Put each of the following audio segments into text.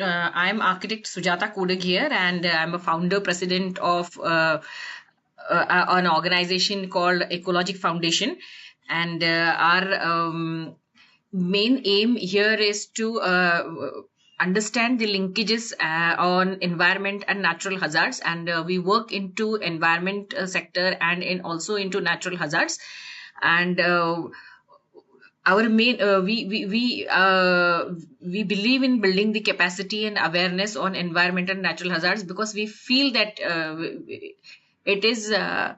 I'm architect Sujata Kodag here, and I'm a founder president of an organization called Ecologic Foundation. And our main aim here is to understand the linkages on environment and natural hazards, and we work into environment sector and in also into natural hazards. And our main we believe in building the capacity and awareness on environment and natural hazards, because we feel that it is uh,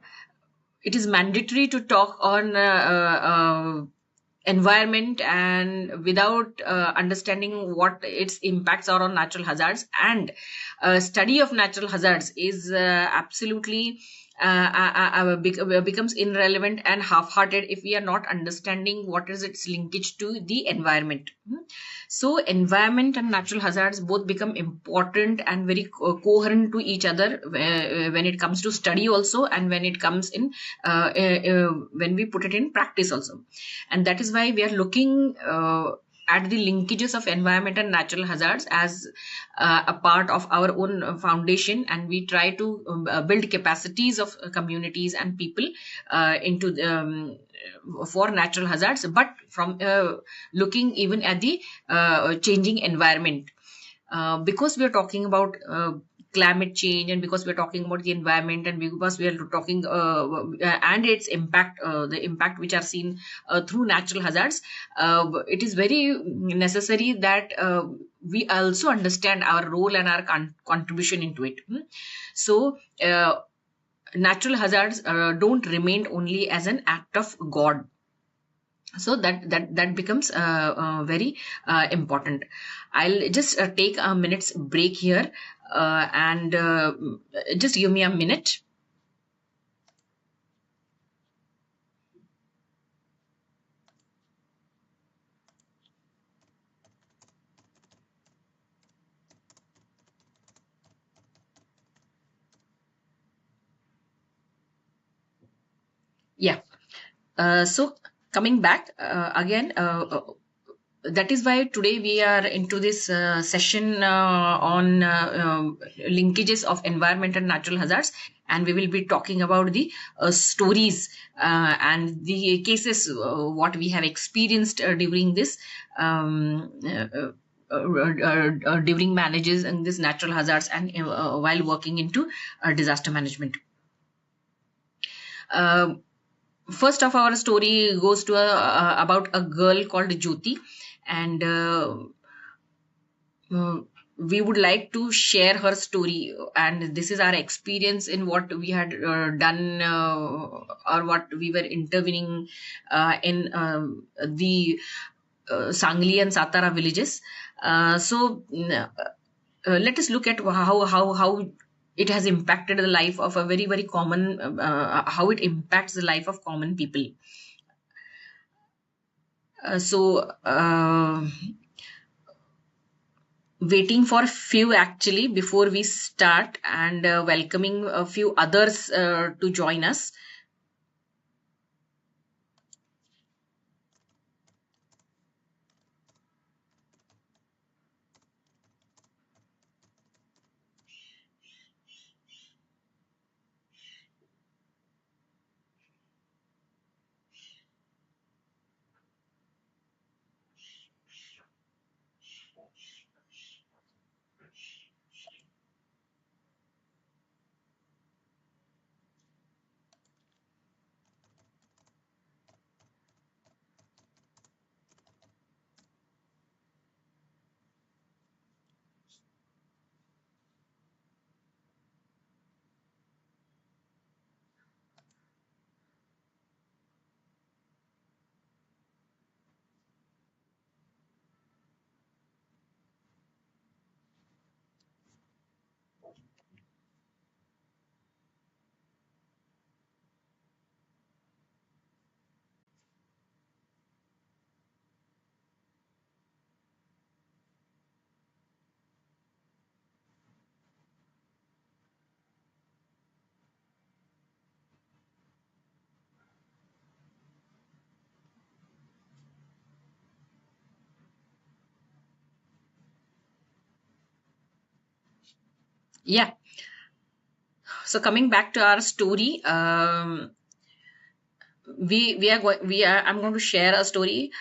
it is mandatory to talk on environment, and without understanding what its impacts are on natural hazards, and study of natural hazards is absolutely becomes irrelevant and half-hearted if we are not understanding what is its linkage to the environment. So environment and natural hazards both become important and very coherent to each other when it comes to study also, and when it comes in when we put it in practice also. And that is why we are looking at the linkages of environment and natural hazards as a part of our own foundation, and we try to build capacities of communities and people into for natural hazards, but from looking even at the changing environment, because we are talking about climate change, and because we are talking about the environment, and because we are talking and its impact, the impact which are seen through natural hazards, it is very necessary that we also understand our role and our contribution into it. So natural hazards don't remain only as an act of God. So that becomes very important. I'll just take a minute's break here, and just give me a minute. Yeah. So coming back again, that is why today we are into this session on linkages of environment and natural hazards, and we will be talking about the stories and the cases what we have experienced during this during manages and this natural hazards, and while working into disaster management. First of our story goes to about a girl called Jyoti, and we would like to share her story, and this is our experience in what we had done, or what we were intervening in the Sangli and Satara villages. Let us look at how it has impacted the life of a very very common, how it impacts the life of common people. So waiting for few actually before we start, and welcoming a few others to join us. Yeah. So coming back to our story, I'm going to share a story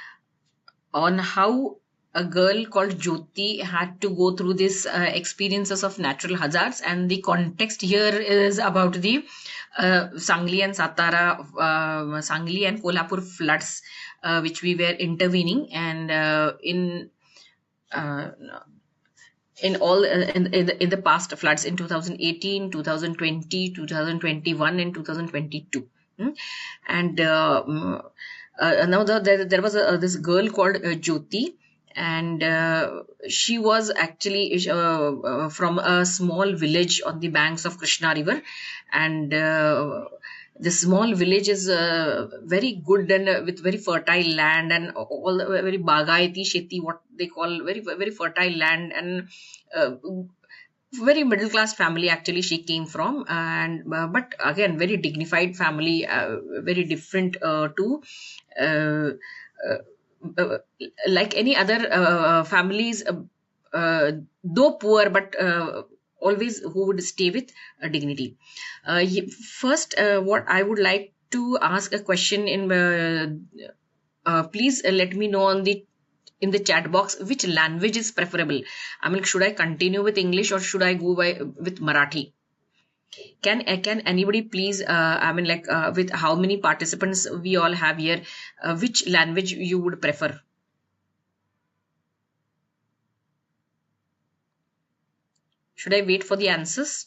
on how a girl called Jyoti had to go through these experiences of natural hazards, and the context here is about the Sangli and Sangli and Kolhapur floods, which we were intervening, and uh, in all in the past floods in 2018, 2020, 2021, and 2022. Hmm? And now there was this girl called Jyoti, and she was actually from a small village on the banks of Krishna River, and the small village is very good and with very fertile land and all the very bagayati sheti, what they call very fertile land, and uh, very middle class family actually she came from, and but again very dignified family, very different to uh, uh, uh, like any other families, though poor, but always who would stay with dignity. First, what I would like to ask a question in please let me know on the in the chat box which language is preferable. I mean, should I continue with English or should I go by with Marathi? Can anybody please? I mean, like with how many participants we all have here, which language you would prefer? Should I wait for the answers?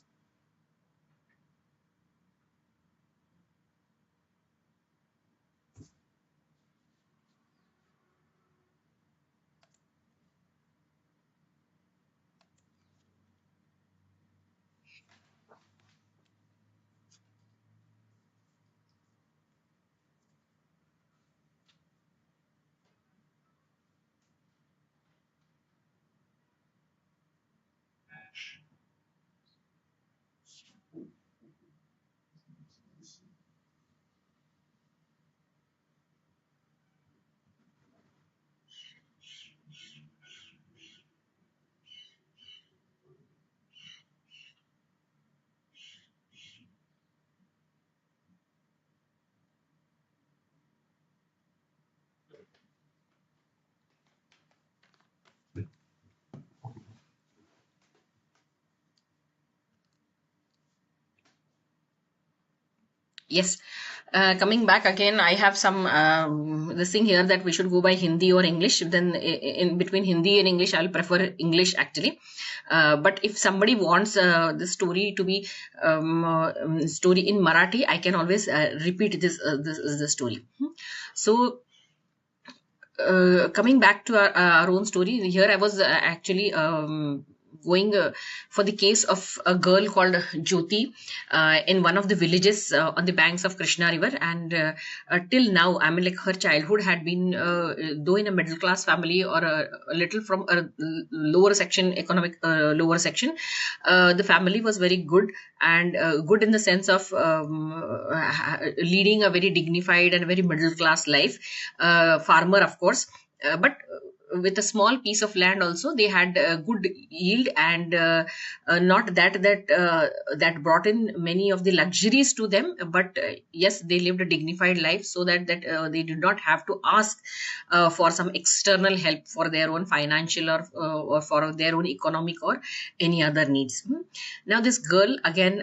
Yes. Coming back again, I have some this thing here that we should go by Hindi or English. Then in between Hindi and English, I'll prefer English actually. But if somebody wants the story to be story in Marathi, I can always repeat this is the story. So coming back to our own story, here I was actually going for the case of a girl called Jyoti in one of the villages on the banks of Krishna River, and till now, I mean, like her childhood had been, though in a middle class family or a little from a lower section, economic lower section, the family was very good, and good in the sense of leading a very dignified and very middle class life. Farmer, of course, but with a small piece of land also they had good yield, and not that brought in many of the luxuries to them, but yes, they lived a dignified life, so that they did not have to ask for some external help for their own financial or for their own economic or any other needs. Now this girl again,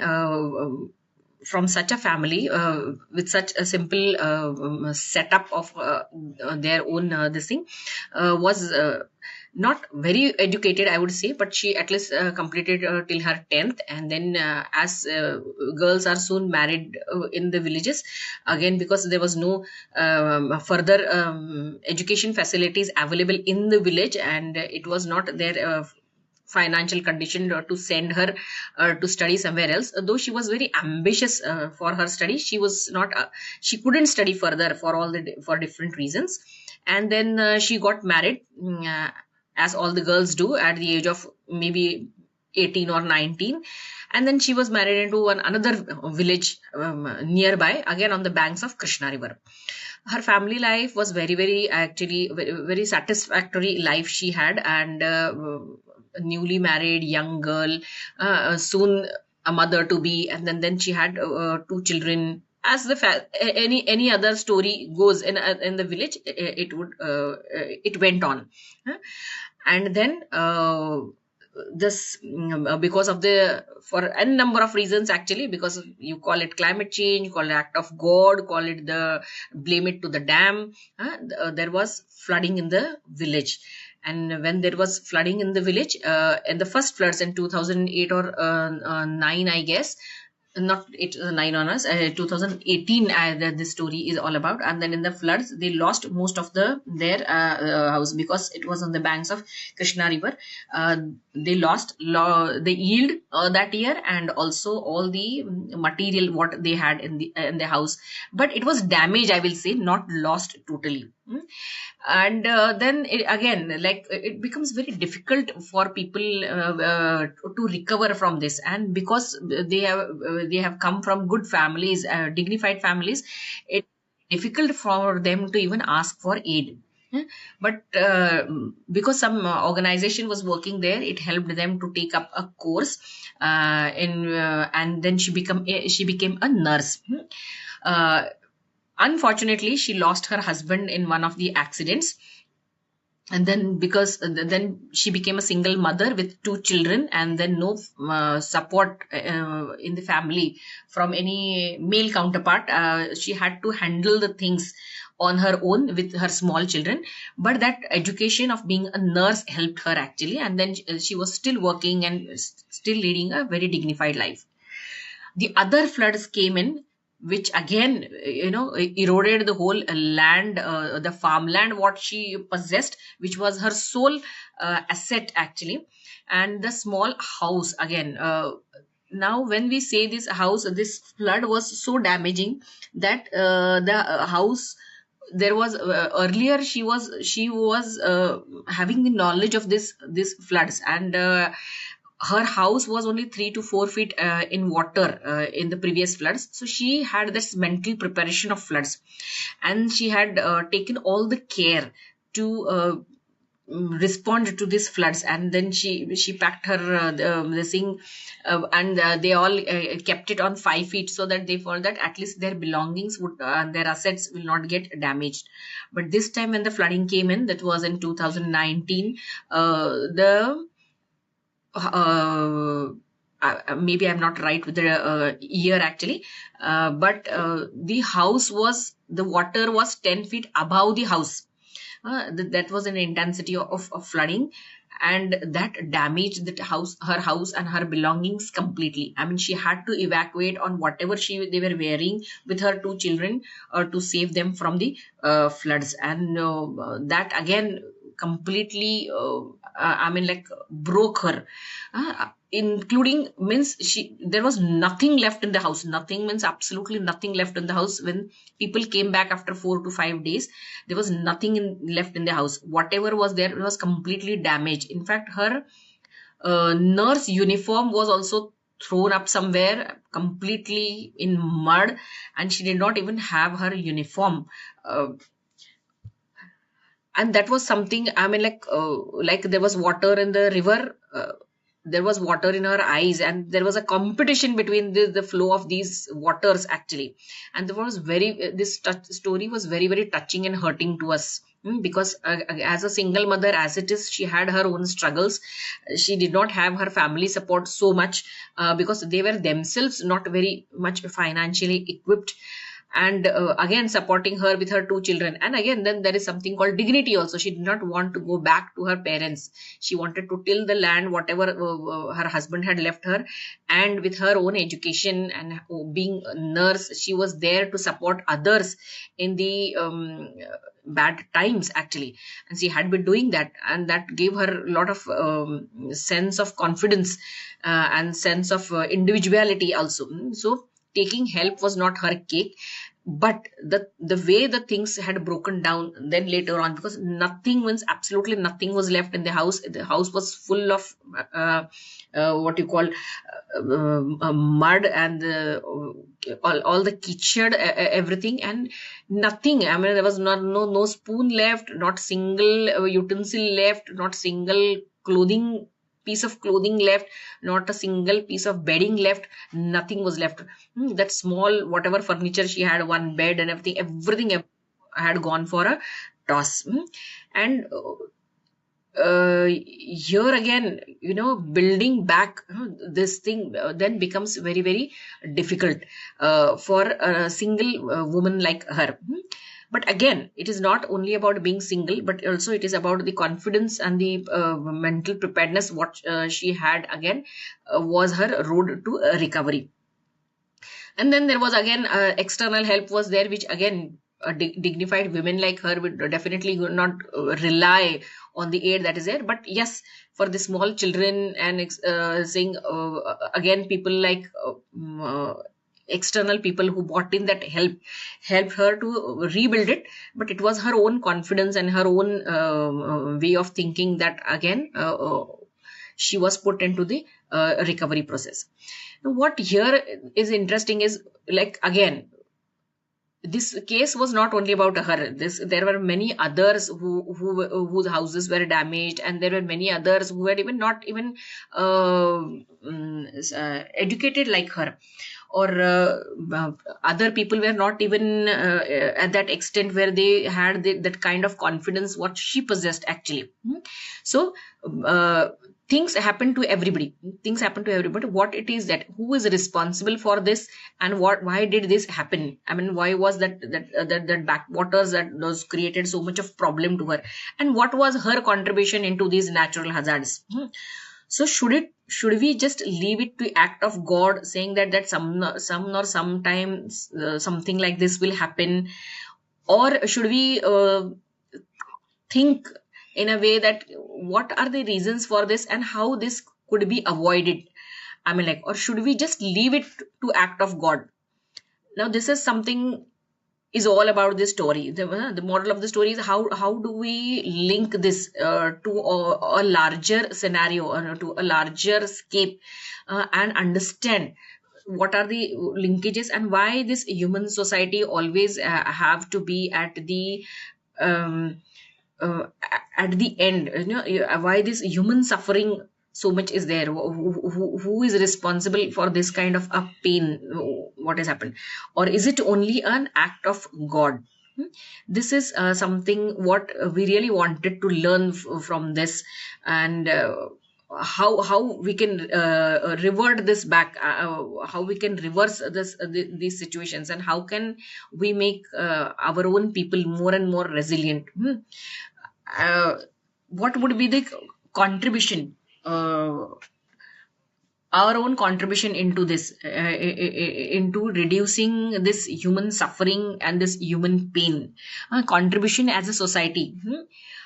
from such a family with such a simple setup of their own this thing, was not very educated, I would say, but she at least completed till her 10th, and then as girls are soon married in the villages, again because there was no further education facilities available in the village, and it was not their financial condition to send her to study somewhere else. Though she was very ambitious for her study, she was not she couldn't study further for for different reasons, and then she got married, as all the girls do at the age of maybe 18 or 19, and then she was married into another village nearby, again on the banks of Krishna River. Her family life was very, very, actually very, very satisfactory life she had, and newly married young girl, soon a mother to be, and then she had two children. As the any other story goes in the village, it went on. Huh? And then because of the, for a number of reasons actually, because you call it climate change, call it act of god, call it the, blame it to the dam, there was flooding in the village. And when there was flooding in the village, in the first floods in 2008 or 9, I guess, not 9 on us, 2018, this story is all about. And then in the floods they lost most of their house, because it was on the banks of Krishna river. They lost the yield that year, and also all the material what they had in the house. But it was damaged, I will say, not lost totally. And then again, like, it becomes very difficult for people to recover from this. And because they have come from good families, dignified families, it's difficult for them to even ask for aid. But because some organization was working there, it helped them to take up a course, and then she became a nurse. uh, Unfortunately, she lost her husband in one of the accidents. And then, because then she became a single mother with two children, and then no support in the family from any male counterpart. She had to handle the things on her own with her small children. But that education of being a nurse helped her actually, and then she was still working and still leading a very dignified life. The other floods came in, which again, eroded the whole land, the farmland what she possessed, which was her sole asset actually. And the small house again, now when we say this flood was so damaging that the house, there was earlier she was having the knowledge of this floods, and her house was only 3 to 4 feet in water in the previous floods. So she had this mental preparation of floods, and she had taken all the care to respond to these floods. And then she packed her the thing, and they all kept it on 5 feet, so that they thought that at least their belongings would, their assets will not get damaged. But this time when the flooding came in, that was in 2019, the maybe I'm not right with the year actually, but the water was 10 feet above the house. That was an intensity of flooding, and that damaged her house and her belongings completely. I mean, she had to evacuate on whatever they were wearing with her two children to save them from the floods. And that again completely, I mean, like, broke her. Including, means, there was nothing left in the house. Nothing means absolutely nothing left in the house. When people came back after 4 to 5 days, there was nothing left in the house. Whatever was there, it was completely damaged. In fact, her nurse uniform was also thrown up somewhere completely in mud, and she did not even have her uniform. And that was something, I mean, like there was water in the river, there was water in her eyes, and there was a competition between the flow of these waters actually. And there was story was very, very touching and hurting to us. Because as a single mother, as it is, she had her own struggles. She did not have her family support so much, because they were themselves not very much financially equipped. And again, supporting her with her two children. And again, then there is something called dignity also. She did not want to go back to her parents. She wanted to till the land whatever her husband had left her. And with her own education and being a nurse, she was there to support others in the bad times actually. And she had been doing that, and that gave her a lot of sense of confidence and sense of individuality also. So taking help was not her cake. but the way the things had broken down then later on, because nothing, means absolutely nothing was left in the house. The house was full of what you call mud and all the kitchen, everything, and nothing. I mean, there was no spoon left, not single utensil left, not single piece of clothing left, not a single piece of bedding left. Nothing was left. That small whatever furniture she had, one bed and everything had gone for a toss. And here again, building back this thing then becomes very, very difficult for a single woman like her. But again, it is not only about being single, but also it is about the confidence and the mental preparedness. What she had again was her road to recovery. And then there was again external help was there, which again dignified women like her would definitely not rely on the aid that is there. But yes, for the small children and saying again, people like external people who bought in that helped her to rebuild it. But it was her own confidence and her own way of thinking that again she was put into the recovery process. Now, what here is interesting is, like, again, this case was not only about her. There were many others whose houses were damaged, and there were many others who had even not even educated like her, or other people were not even at that extent where they had that kind of confidence what she possessed actually. So things happen to everybody. What it is that who is responsible for this, and why did this happen? I mean, why was that backwaters that was created so much of problem to her, and what was her contribution into these natural hazards? So should we just leave it to act of God, saying that some or sometimes something like this will happen, or should we think in a way that what are the reasons for this and how this could be avoided? I mean, like, or should we just leave it to act of God? Now, this is something is all about this story. The moral of the story is how do we link this to a larger scenario, or to a larger scape, and understand what are the linkages and why this human society always have to be um, at the end. Why this human suffering so much is there, who is responsible for this kind of a pain, what has happened, or is it only an act of God? This is something what we really wanted to learn from this, and how we can revert this back, how we can reverse these situations, and how can we make our own people more and more resilient. What would be the contribution, our own contribution into this, into reducing this human suffering and this human pain? Contribution as a society,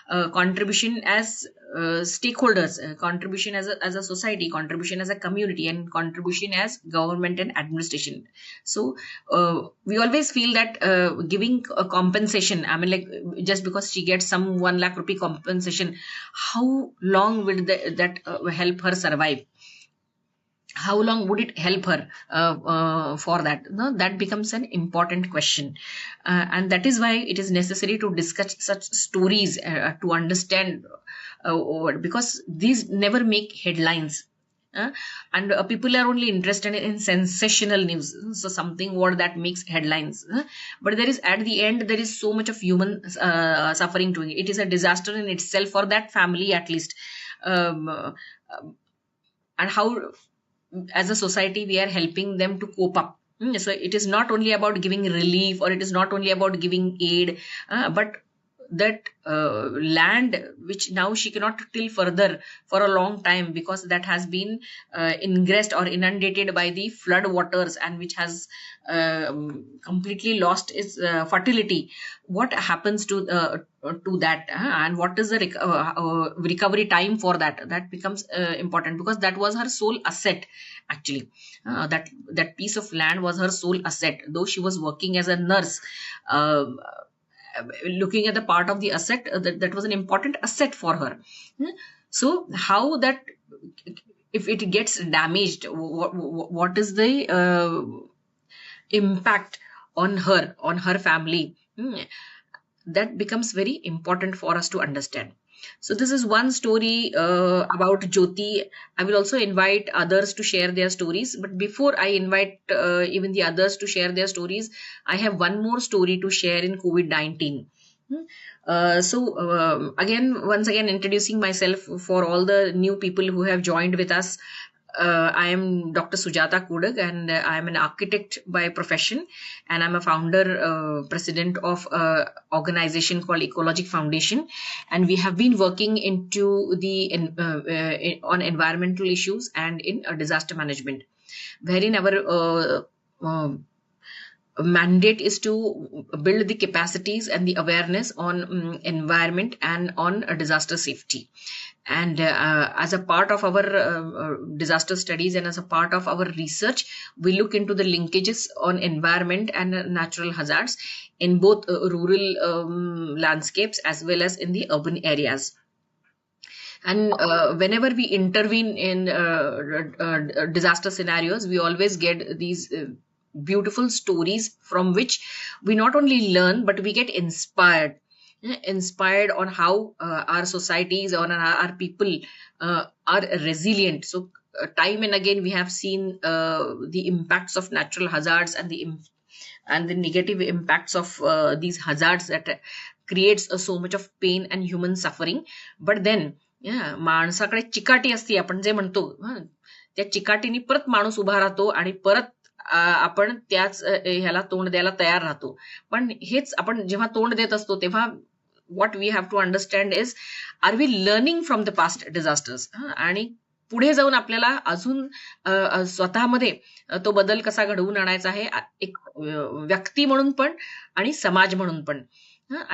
contribution as stakeholders, contribution as a society, contribution as a community, and contribution as government and administration. So we always feel that giving a compensation, I mean, like, just because she gets some 1 lakh rupee compensation, how long will that help her survive? How long would it help her for that? No, that becomes an important question, and that is why it is necessary to discuss such stories to understand, because these never make headlines. And people are only interested in sensational news, so something what that makes headlines. But there is, at the end, there is so much of human suffering to it. It is a disaster in itself for that family, at least. And how, as a society, we are helping them to cope up. So it is not only about giving relief, or it is not only about giving aid, but that land which now she cannot till further for a long time, because that has been ingressed or inundated by the flood waters, and which has completely lost its fertility. What happens to that, and what is the recovery time for that? That becomes important, because that was her sole asset actually. That piece of land was her sole asset, though she was working as a nurse. uh, Looking at the part of the asset, that was an important asset for her. So how that, if it gets damaged, what is the impact on her family? That becomes very important for us to understand. So this is one story about Jyoti. I will also invite others to share their stories. But before I invite even the others to share their stories, I have one more story to share in COVID-19. Once again, introducing myself for all the new people who have joined with us. I am Dr. Sujata Kodag, and I am an architect by profession, and I'm a founder, president of an organization called Ecologic Foundation, and we have been working into on environmental issues and in disaster management, wherein our mandate is to build the capacities and the awareness on environment and on disaster safety. And as a part of our disaster studies and as a part of our research, we look into the linkages on environment and natural hazards in both rural landscapes as well as in the urban areas. And whenever we intervene in disaster scenarios, we always get these beautiful stories from which we not only learn, but we get inspired on how our societies or our people are resilient. So time and again we have seen the impacts of natural hazards and the negative impacts of these hazards that creates so much of pain and human suffering. But then माणसाकडे चिकाटी असते, आपण जे म्हणतो, त्या चिकाटीने परत माणूस उभा राहतो आणि परत आपण त्याच ह्याला तोंड द्यायला तयार राहतो. पण हेच आपण जेव्हा तोंड देत असतो तेव्हा what we have to understand is, are we learning from the past disasters? आणि पुढे जाऊन आपल्याला अजून स्वतःमध्ये तो बदल कसा घडवून आणायचा आहे, एक व्यक्ती म्हणून पण आणि समाज म्हणून पण.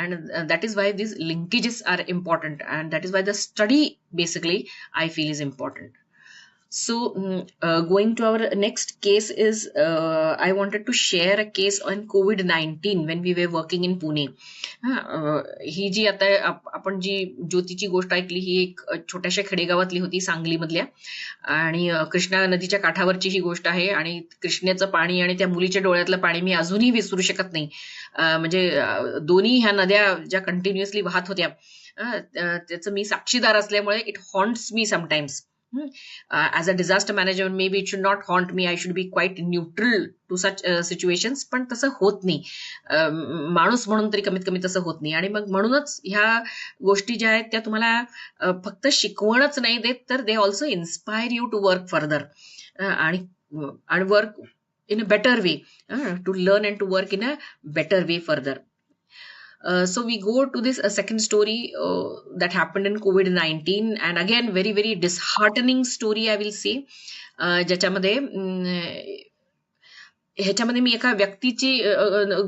And that is why these linkages are important, and that is why the study basically I feel is important. So going to our next case is, I wanted to share a case on COVID-19 when we were working in Pune. ही जी आता आपण जी ज्योतीची गोष्ट ऐकली, ही एक छोट्याशा खेडेगावातली होती, सांगलीमधल्या, आणि कृष्णा नदीच्या काठावरची ही गोष्ट आहे. आणि कृष्णेचं पाणी आणि त्या मुलीच्या डोळ्यातलं पाणी मी अजूनही विसरू शकत नाही. म्हणजे दोन्ही ह्या नद्या ज्या कंटिन्युअसली वाहत होत्या, त्याचं मी साक्षीदार असल्यामुळे it haunts me sometimes. As a disaster manager, maybe it should not haunt me. I should be quite neutral to such situations. पण तसं होत नाही, माणूस म्हणून तरी कमीत कमी तसं होत नाही. आणि मग म्हणूनच ह्या गोष्टी ज्या आहेत त्या तुम्हाला फक्त शिकवणच नाही देत, तर they also inspire you to work further आणि work in a better way, to learn and to work in a better way further. So we go to this second story that happened in COVID-19, and again very very disheartening story I will say. ज्याच्यामध्ये ह्याच्यामध्ये मी एका व्यक्तीची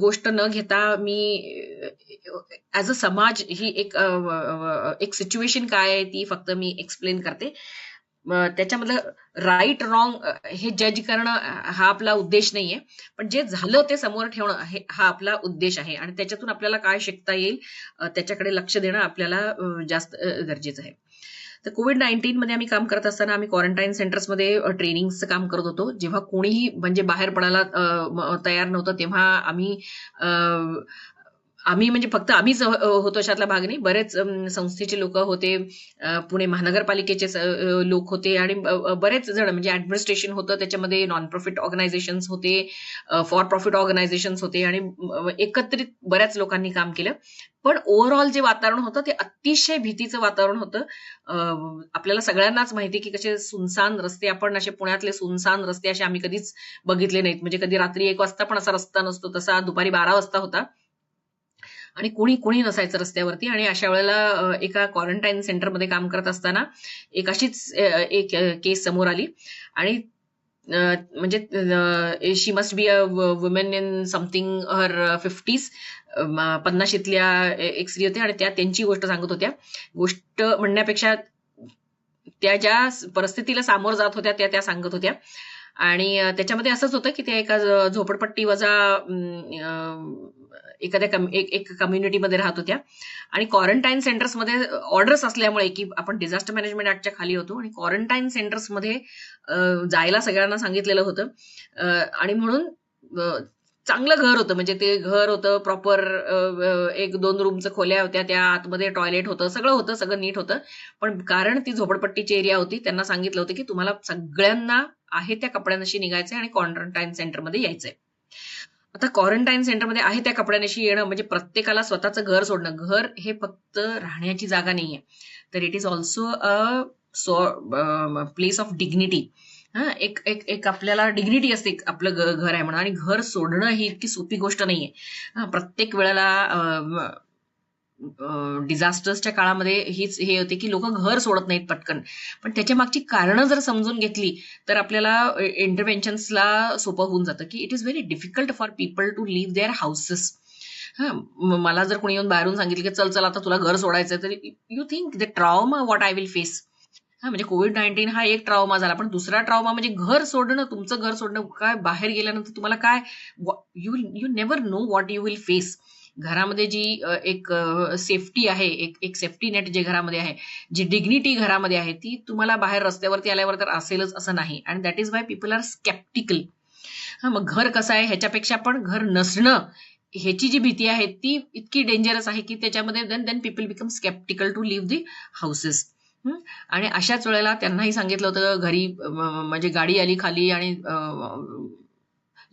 गोष्ट न घेता मी as a समाज ही एक situation काय आहे ती फक्त मी एक्सप्लेन करते. त्याच्यामधलं राईट रॉंग हे जज करणं हा आपला उद्देश नाहीये, पण जे झालं ते समोर ठेवणं हा आपला उद्देश आहे. आणि त्याच्यातून आपल्याला काय शिकता येईल त्याच्याकडे लक्ष देणं आपल्याला जास्त गरजेचं आहे. तर COVID-19 मध्ये आम्ही काम करत असताना आम्ही क्वारंटाईन सेंटर्समध्ये ट्रेनिंगचं काम करत होतो. जेव्हा कोणीही म्हणजे बाहेर पडायला तयार नव्हतं, तेव्हा आम्ही म्हणजे फक्त आम्हीच होतो अशातला भाग नाही, बरेच संस्थेचे लोक होते, पुणे महानगरपालिकेचे लोक होते, आणि बरेच जण म्हणजे ऍडमिनिस्ट्रेशन होतं, त्याच्यामध्ये नॉन प्रॉफिट ऑर्गनायझेशन्स होते, फॉर प्रॉफिट ऑर्गनायझेशन्स होते, आणि एकत्रित बऱ्याच लोकांनी काम केलं. पण ओव्हरऑल जे वातावरण होतं ते अतिशय भीतीचं वातावरण होतं. आपल्याला सगळ्यांनाच माहिती की कसे सुनसान रस्ते, आपण असे पुण्यातले सुनसान रस्ते असे आम्ही कधीच बघितले नाहीत. म्हणजे कधी रात्री 1 वाजता पण असा रस्ता नसतो, तसा दुपारी 12 वाजता होता. आणि कोणी कोणी नसायचं रस्त्यावरती. आणि अशा वेळेला एका क्वारंटाईन सेंटरमध्ये काम करत असताना एक अशीच एक केस समोर आली. आणि म्हणजे she must be a women in something her 50s, 50शीतल्या एक स्त्री होत्या आणि त्या त्यांची गोष्ट सांगत होत्या. गोष्ट म्हणण्यापेक्षा त्या ज्या परिस्थितीला सामोर जात होत्या त्या सांगत होत्या. आणि त्याच्यामध्ये असंच होतं की त्या एका झोपडपट्टी वजा एखाद्या एक कम्युनिटीमध्ये राहत होत्या. आणि क्वारंटाईन सेंटर्समध्ये ऑर्डर्स असल्यामुळे की आपण डिझास्टर मॅनेजमेंट ऍक्टच्या खाली होतो आणि क्वारंटाईन सेंटर्समध्ये जायला सगळ्यांना सांगितलेलं होतं. आणि म्हणून चांगलं घर होतं, म्हणजे ते घर होतं प्रॉपर, 1-2 रूमचं खोल्या होत्या, त्या आतमध्ये टॉयलेट होतं, सगळं होतं, सगळं नीट होतं. पण कारण ती झोपडपट्टीची एरिया होती, त्यांना सांगितलं होतं की तुम्हाला सगळ्यांना आहे त्या कपड्यांशी निघायचंय आणि क्वारंटाईन सेंटरमध्ये यायचंय. आता क्वारंटाईन सेंटरमध्ये आहे त्या कपड्यांशी येणं म्हणजे प्रत्येकाला स्वतःचं घर सोडणं. घर हे फक्त राहण्याची जागा नाहीये, तर it is also a place of dignity. एक एक एक आपल्याला डिग्निटी असते आपलं घर आहे म्हणून. आणि घर सोडणं ही इतकी सोपी गोष्ट नाहीये. प्रत्येक वेळेला डिझास्टर्सच्या काळामध्ये हीच हे होते की लोक घर सोडत नाहीत पटकन. पण त्याच्या मागची कारणं जर समजून घेतली तर आपल्याला इंटरव्हेन्शन्सला सोपं होऊन जातं की it is very difficult for people to live their houses. मला जर कोणी येऊन बाहेरून सांगितलं की चल आता तुला घर सोडायचं, तर you think the trauma what I will face. म्हणजे COVID-19 हा एक ट्रॉमा झाला, पण दुसरा ट्रॉमा म्हणजे घर सोडणं, तुमचं घर सोडणं. काय बाहेर गेल्यानंतर तुम्हाला काय, you never know what you will face. घरामध्ये जी एक सेफ्टी आहे, एक सेफ्टी नेट जे घरामध्ये आहे, जी डिग्निटी घरामध्ये आहे, ती तुम्हाला बाहेर रस्त्यावरती आल्यावर तर असेलच असं नाही. आणि that is why people are sceptical. मग घर कसं आहे ह्याच्यापेक्षा पण घर नसणं ह्याची जी भीती आहे ती इतकी डेंजरस आहे की त्याच्यामध्ये then people become sceptical to live the houses. आणि अशाच वेळेला त्यांनाही सांगितलं होतं घरी, म्हणजे गाडी आली खाली आणि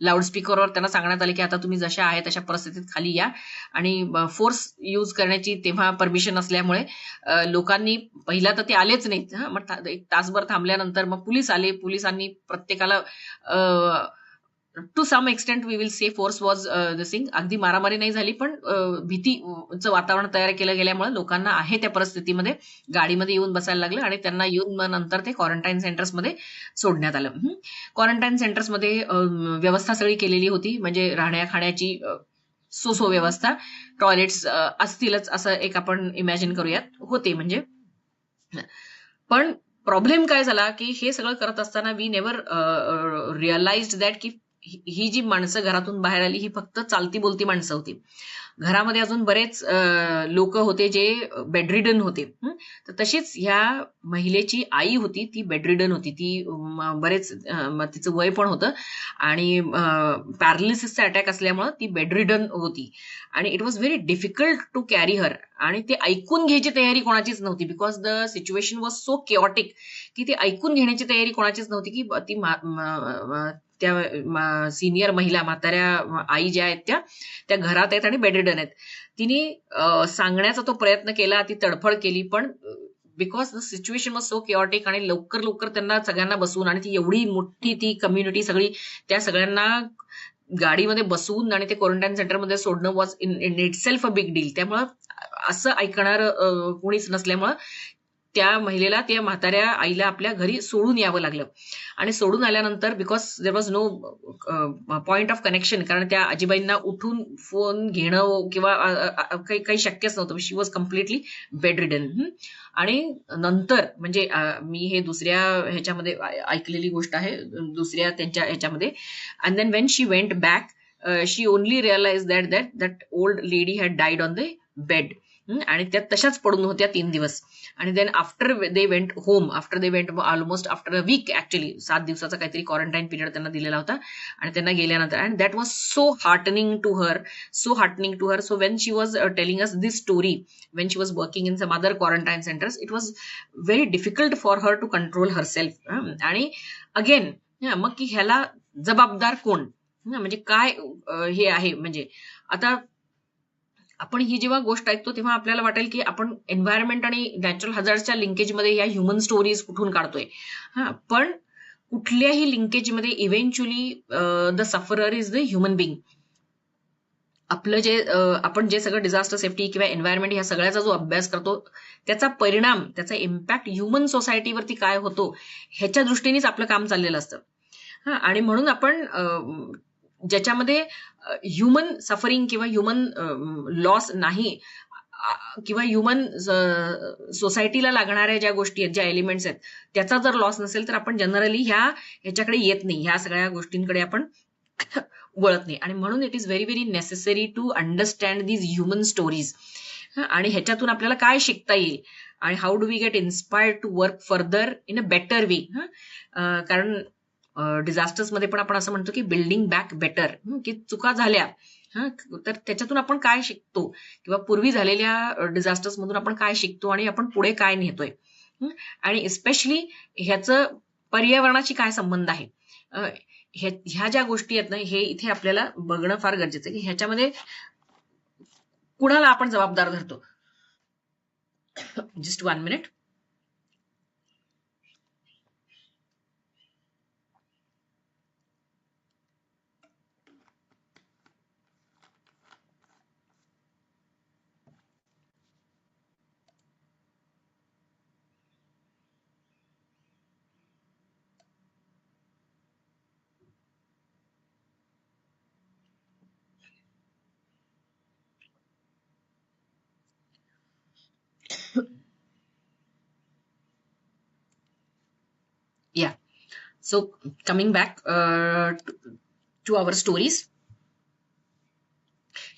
लाऊडस्पीकरवर त्यांना सांगण्यात आले की आता तुम्ही जशा आहे तशा परिस्थितीत खाली या. आणि फोर्स यूज करण्याची तेव्हा परमिशन असल्यामुळे लोकांनी पहिला तर ते आलेच नाहीत. मग एक तासभर थांबल्यानंतर मग पोलीस आले. पोलिसांनी प्रत्येकाला to some extent we will say force was दिसिंग. अगदी मारामारी नाही झाली, पण भीतीचं वातावरण तयार केलं गेल्यामुळे लोकांना आहे त्या परिस्थितीमध्ये गाडीमध्ये येऊन बसायला लागलं आणि त्यांना येऊन मग नंतर ते क्वारंटाईन सेंटर्समध्ये सोडण्यात आलं. क्वारंटाईन सेंटर्समध्ये व्यवस्था सगळी केलेली होती, म्हणजे राहण्या खाण्याची सो व्यवस्था, टॉयलेट्स असतीलच असं एक आपण इमॅजिन करूयात, होते म्हणजे. पण प्रॉब्लेम काय झाला की हे सगळं करत असताना वी नेव्हर रिअलाइज्ड दॅट की ही जी माणसं घरातून बाहेर आली ही फक्त चालती बोलती माणसं होती. घरामध्ये अजून बरेच लोक होते जे बेडरिडन होते. तर तशीच ह्या महिलेची आई होती, ती बेडरिडन होती. ती बरेच तिचं वय पण होतं आणि पॅरालिसिसचा अटॅक असल्यामुळे ती बेडरिडन होती. आणि it was very difficult to carry her. आणि ते ऐकून घ्यायची तयारी कोणाचीच नव्हती, because the situation was so chaotic की ते ऐकून घेण्याची तयारी कोणाचीच नव्हती की ती त्या सिनियर महिला, म्हाताऱ्या आई ज्या आहेत त्या घरात आहेत आणि बेडरिडन आहेत. तिने सांगण्याचा तो प्रयत्न केला, ती तडफड केली, पण because the situation was so chaotic आणि लवकर त्यांना सगळ्यांना बसवून, आणि ती एवढी मोठी ती कम्युनिटी सगळी, त्या सगळ्यांना गाडीमध्ये बसवून आणि ते क्वारंटाईन सेंटरमध्ये सोडणं was in it self a big deal. त्यामुळं असं ऐकणार कोणीच नसल्यामुळं त्या महिलेला, त्या म्हाताऱ्या आईला आपल्या घरी सोडून यावं लागलं. आणि सोडून आल्यानंतर because there was no point of connection, कारण त्या आजीबाईंना उठून फोन घेणं किंवा काही शक्यच नव्हतं. She was completely bedridden. आणि नंतर म्हणजे मी हे दुसऱ्या ह्याच्यामध्ये ऐकलेली गोष्ट आहे, दुसऱ्या त्यांच्या ह्याच्यामध्ये. And then when she went back she only realise that old lady had died on the bed. आणि त्या तशाच पडून होत्या 3 दिवस. And then after they went home, almost after a week, actually 7 दिवसाचा काहीतरी क्वारंटाईन पिरियड त्यांना दिलेला होता. आणि त्यांना गेल्यानंतर, and that was so heartening to her. So when she was telling us this story, when she was working in some other quarantine centres, it was very difficult for her to control herself. आणि again मग की ह्याला जबाबदार कोण, म्हणजे काय हे आहे. म्हणजे आता आपण ही जेव्हा गोष्ट ऐकतो तेव्हा आपल्याला वाटेल की आपण एन्व्हायरमेंट आणि नॅचरल हजार्डच्या लिंकेजमध्ये या ह्युमन स्टोरीज कुठून काढतोय. पण कुठल्याही लिंकेजमध्ये eventually the sufferer is the human being. आपलं जे आपण जे सगळं डिझास्टर सेफ्टी किंवा एन्व्हायरमेंट ह्या सगळ्याचा जो अभ्यास करतो त्याचा परिणाम, त्याचा इम्पॅक्ट ह्युमन सोसायटीवरती काय होतो ह्याच्या दृष्टीनेच आपलं काम चाललेलं असतं. आणि म्हणून आपण ज्याच्यामध्ये ह्युमन सफरिंग किंवा ह्युमन लॉस नाही किंवा ह्युमन सोसायटीला लागणाऱ्या ज्या गोष्टी आहेत, ज्या एलिमेंट्स आहेत, त्याचा जर लॉस नसेल तर आपण जनरली ह्याच्याकडे येत नाही, ह्या सगळ्या गोष्टींकडे आपण वळत नाही. आणि म्हणून it is very very necessary to understand these human stories. आणि ह्याच्यातून आपल्याला काय शिकता येईल आणि how do we get inspired to work further in a better way. कारण डिझास्टर्स मध्ये पण आपण असं म्हणतो की बिल्डिंग बॅक बेटर, की चुका झाल्या तर त्याच्यातून आपण काय शिकतो किंवा पूर्वी झालेल्या डिझास्टर्स मधून आपण काय शिकतो आणि आपण पुढे काय नेतोय. आणि स्पेशली ह्याचं पर्यावरणाशी काय संबंध आहे, ह्या ज्या गोष्टी आहेत ना, हे इथे आपल्याला बघणं फार गरजेचं आहे की ह्याच्यामध्ये कुणाला आपण जबाबदार धरतो. Just 1 minute. Yeah. So coming back to our stories.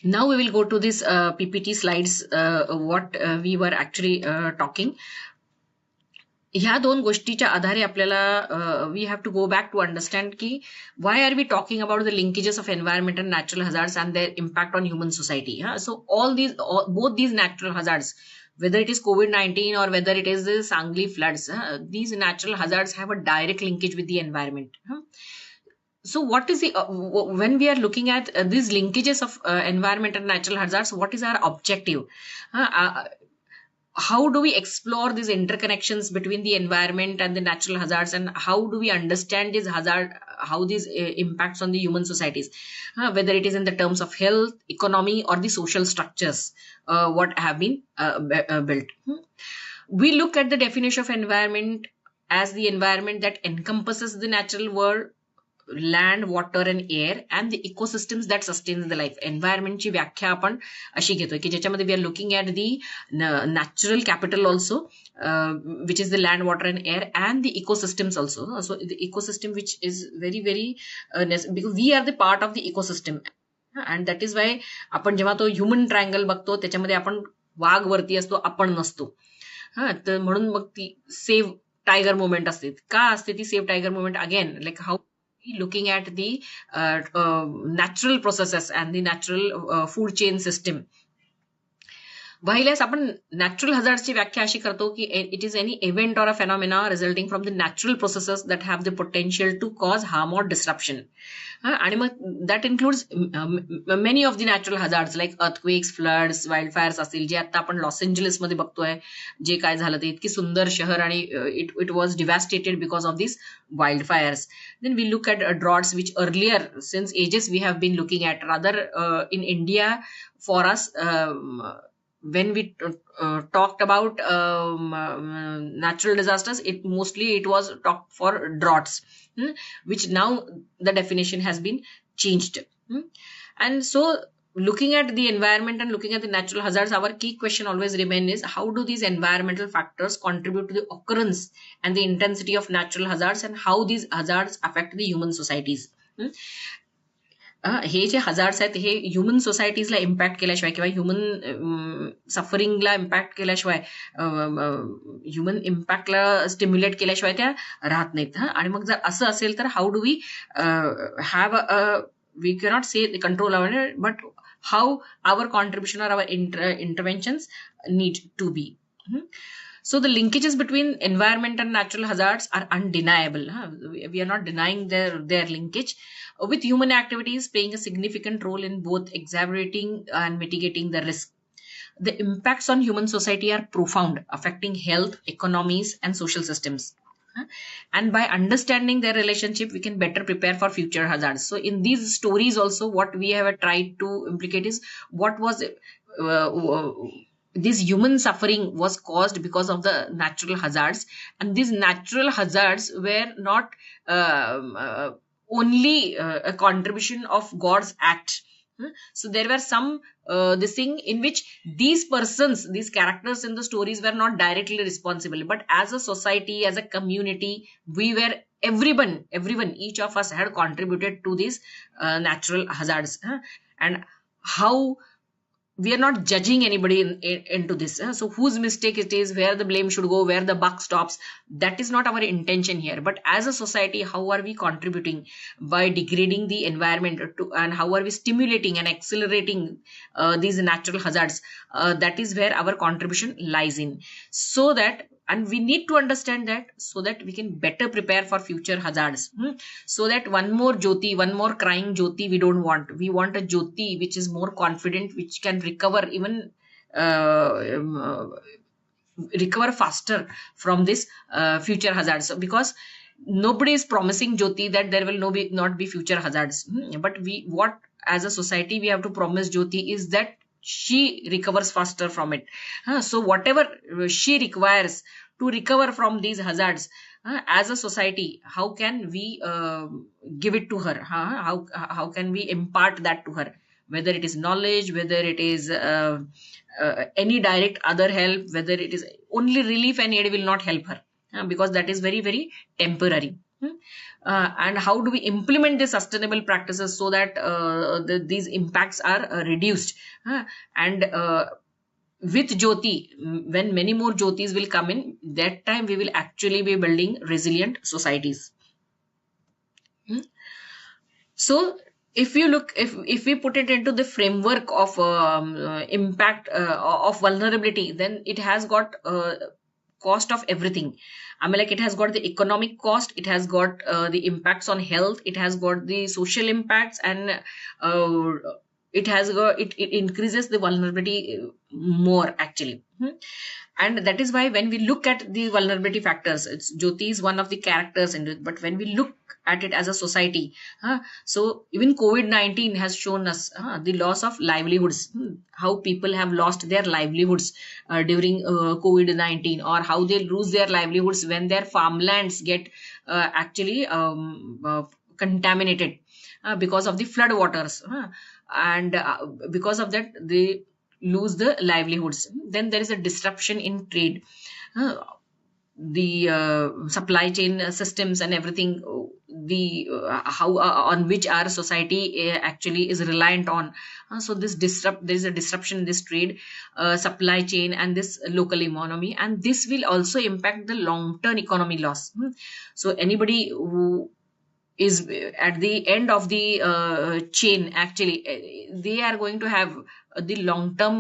Now we will go to this PPT slides, what we were actually talking. ह्या दोन गोष्टीच्या आधारे आपल्याला we have to go back to understand की why are we talking about the linkages of environment and natural hazards and their impact on human society. So both these natural hazards, whether it is COVID-19 or whether it is the Sangli floods, these natural hazards have a direct linkage with the environment. So what is when we are looking at these linkages of environment and natural hazards, what is our objective? How do we explore these interconnections between the environment and the natural hazards, and how do we understand this hazard, how these impacts on the human societies, whether it is in the terms of health, economy, or the social structures what have been built. We look at the definition of environment as the environment that encompasses the natural world, land, water and air, and the ecosystems that sustains the life. Environment ची व्याख्या आपण अशी घेतोय की ज्याच्यामध्ये we are looking at the natural capital also, which is the land, water and air, and the ecosystems also. So the ecosystem, which is very very because we are the part of the ecosystem, and that is why आपण जेव्हा तो human triangle बघतो त्याच्यामध्ये आपण वाघ वरती असतो, आपण नसतो. तर म्हणून मग ती सेव्ह टायगर मुवमेंट असते. का असते ती save tiger movement? Again like how looking at the natural processes and the natural food chain system. While आपण नॅचरल हजार्डची व्याख्या अशी करतो की it is any event or a phenomena resulting from the natural processes that have the potential to cause harm or disruption. आणि मग that includes many of the natural hazards like earthquakes, floods, wild fires असतील, जे आता आपण Los Angeles मध्ये बघतोय, जे काय झालं ते इतकी सुंदर शहर आणि it was devastated because of this wild fires. Then we look at droughts, which earlier since ages we have been looking at. Rather, in India, for us, when we talked about natural disasters, it was talked for droughts, which now the definition has been changed. And so, looking at the environment and looking at the natural hazards, our key question always remains is how do these environmental factors contribute to the occurrence and the intensity of natural hazards, and how these hazards affect the human societies. हे जे hazards आहेत हे human सोसायटीजला impact केल्याशिवाय किंवा human सफरिंगला impact केल्याशिवाय, human इम्पॅक्टला स्टिम्युलेट केल्याशिवाय त्या राहत नाहीत. आणि मग जर असं असेल तर how do we have we cannot say the control over it, but how our contribution or our interventions need to be. So the linkages between environment and natural hazards are undeniable. We are not denying their linkage, with human activities playing a significant role in both exacerbating and mitigating the risk. The impacts on human society are profound, affecting health, economies, and social systems. And by understanding their relationship, we can better prepare for future hazards. So in these stories also, what we have tried to implicate is what was this human suffering was caused because of the natural hazards, and these natural hazards were not only a contribution of God's act. So there were some this thing in which these persons, these characters in the stories were not directly responsible, but as a society, as a community, we were everyone, each of us had contributed to these natural hazards. And how we are not judging anybody into this. So whose mistake it is, where the blame should go, where the buck stops, that is not our intention here. But as a society, how are we contributing by degrading the environment to, and how are we stimulating and accelerating these natural hazards? That is where our contribution lies in. So that, and we need to understand that, so that we can better prepare for future hazards. So that one more Jyoti, one more crying Jyoti we don't want. We want a Jyoti which is more confident, which can recover even recover faster from this future hazards. So because nobody is promising Jyoti that there will not be future hazards. But what as a society we have to promise Jyoti is that she recovers faster from it. So whatever she requires to recover from these hazards, as a society, how can we give it to her? How can we impart that to her? Whether it is knowledge, whether it is any direct other help, whether it is only relief and aid will not help her, because that is very, very temporary. And how do we implement the sustainable practices so that these impacts are reduced? And with Jyoti, when many more Jyotis will come in, that time we will actually be building resilient societies. So if you look, if we put it into the framework of impact of vulnerability, then it has got cost of everything. I mean, like, it has got the economic cost, it has got the impacts on health, it has got the social impacts, and it increases the vulnerability more actually. And that is why when we look at the vulnerability factors, Jyoti is one of the characters in it, but when we look at it as a society, so even COVID-19 has shown us the loss of livelihoods, how people have lost their livelihoods during COVID-19, or how they lose their livelihoods when their farmlands get actually contaminated because of the flood waters, and because of that they lose the livelihoods. Then there is a disruption in trade, the supply chain systems and everything, the how on which our society actually is reliant on. So there is a disruption in this trade, supply chain, and this local economy, and this will also impact the long term economy loss. So anybody who is at the end of the chain, actually they are going to have the long term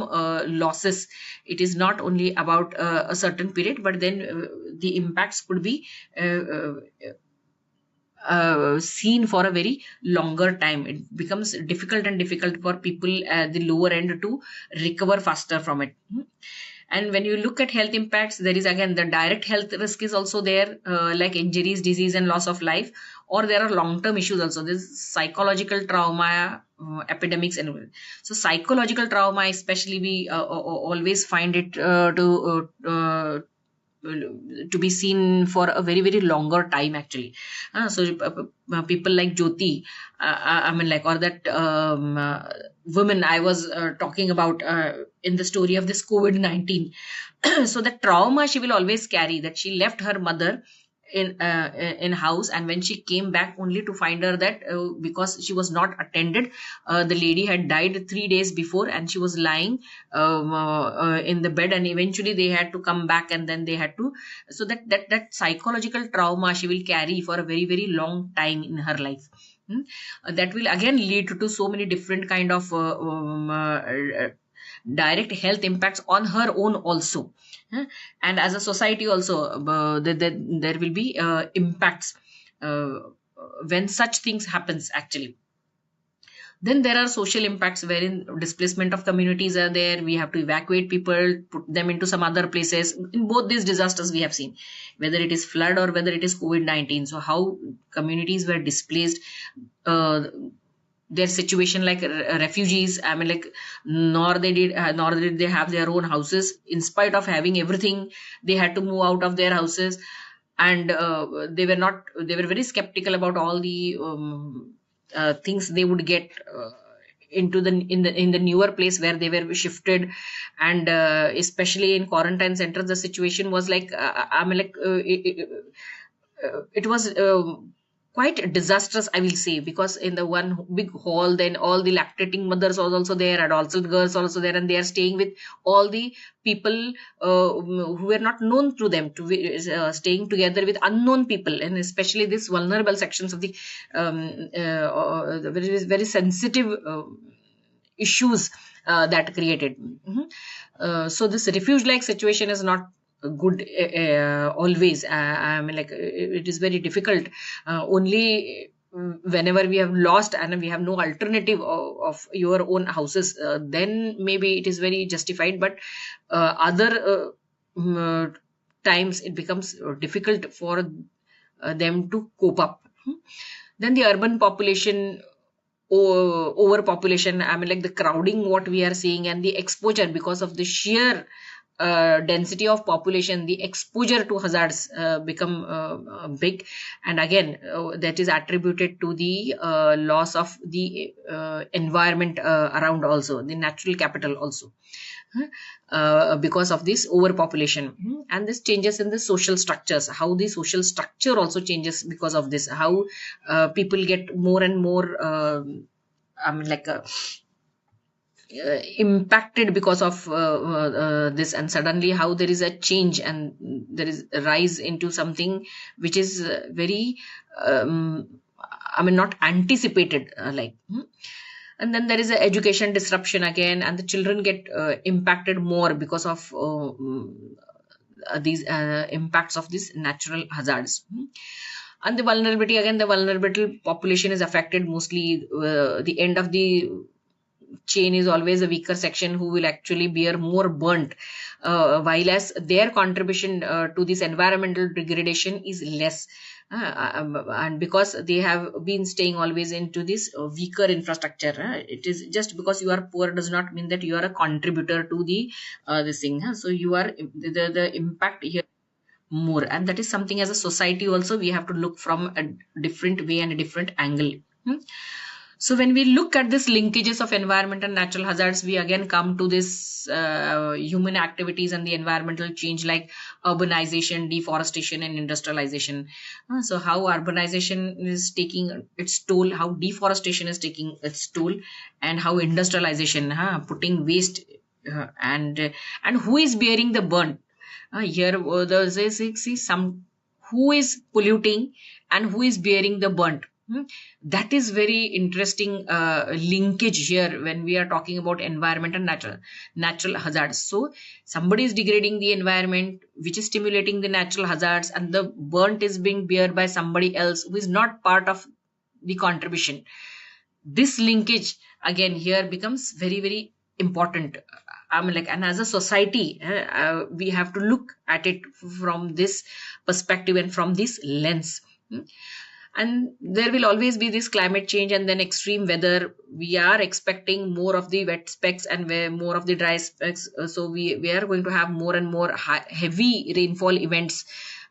losses. It is not only about a certain period, but then the impacts could be seen for a very longer time. It becomes difficult for people at the lower end to recover faster from it. And when you look at health impacts, there is again the direct health risk is also there, like injuries, disease, and loss of life. Or there are long-term issues also. There's psychological trauma, epidemics, and so psychological trauma, especially, we always find it to be seen for a very, very longer time actually. So people like Jyoti, I mean, like, or that woman I was talking about in the story of this COVID-19. So the trauma she will always carry, that she left her mother in house, and when she came back, only to find her that because she was not attended, the lady had died 3 days before, and she was lying in the bed, and eventually they had to come back, and then they had to, so that psychological trauma she will carry for a very, very long time in her life. That will again lead to so many different kind of direct health impacts on her own also. And as a society also, there will be impacts when such things happens actually. Then there are social impacts wherein displacement of communities are there. We have to evacuate people, put them into some other places. In both these disasters we have seen, whether it is flood or whether it is COVID-19. So how communities were displaced, uh, their situation like refugees. I mean, like nor did they have their own houses. In spite of having everything, they had to move out of their houses, and they were very skeptical about all the things they would get into the newer place where they were shifted. And especially in quarantine centers, the situation was like, I mean, like it was quite disastrous, I will say, because in the one big hall, then all the lactating mothers are also there, adolescent girls also there, and they are staying with all the people who were not known to them, to be staying together with unknown people, and especially these vulnerable sections of the very, very sensitive issues that created. So this refuge like situation is not good always. I mean, like it is very difficult. Only whenever we have lost and we have no alternative of your own houses, then maybe it is very justified. But other times it becomes difficult for them to cope up. Then the urban population, overpopulation, I mean, like the crowding what we are seeing, and the exposure because of the sheer density of population, the exposure to hazards become big. And again, that is attributed to the loss of the environment around, also the natural capital also, because of this overpopulation. And this changes in the social structures, how the social structure also changes because of this, how people get more and more I mean, like impacted because of this, and suddenly how there is a change and there is a rise into something which is very I mean, not anticipated, and then there is a education disruption again, and the children get impacted more because of these impacts of these natural hazards. And the vulnerability, again, the vulnerable population is affected mostly. The end of the chain is always a weaker section who will actually bear more burnt, while as their contribution to this environmental degradation is less. And because they have been staying always into this weaker infrastructure, it is just because you are poor does not mean that you are a contributor to the this thing. So you are the impact here more, and that is something as a society also we have to look from a different way and a different angle. So when we look at this linkages of environment and natural hazards, we again come to this human activities and the environmental change, like urbanization, deforestation, and industrialization. So how urbanization is taking its toll, how deforestation is taking its toll, and how industrialization putting waste, and who is bearing the burn. Here there's a see some who is polluting and who is bearing the burnt. That is very interesting linkage here when we are talking about environment and natural hazards. So somebody is degrading the environment, which is stimulating the natural hazards, and the burnt is being bear by somebody else who is not part of the contribution. This linkage again here becomes very, very important. I mean, like, and as a society, we have to look at it from this perspective and from this lens. And there will always be this climate change and then extreme weather. We are expecting more of the wet specks and more of the dry specks. So we are going to have more and more heavy rainfall events,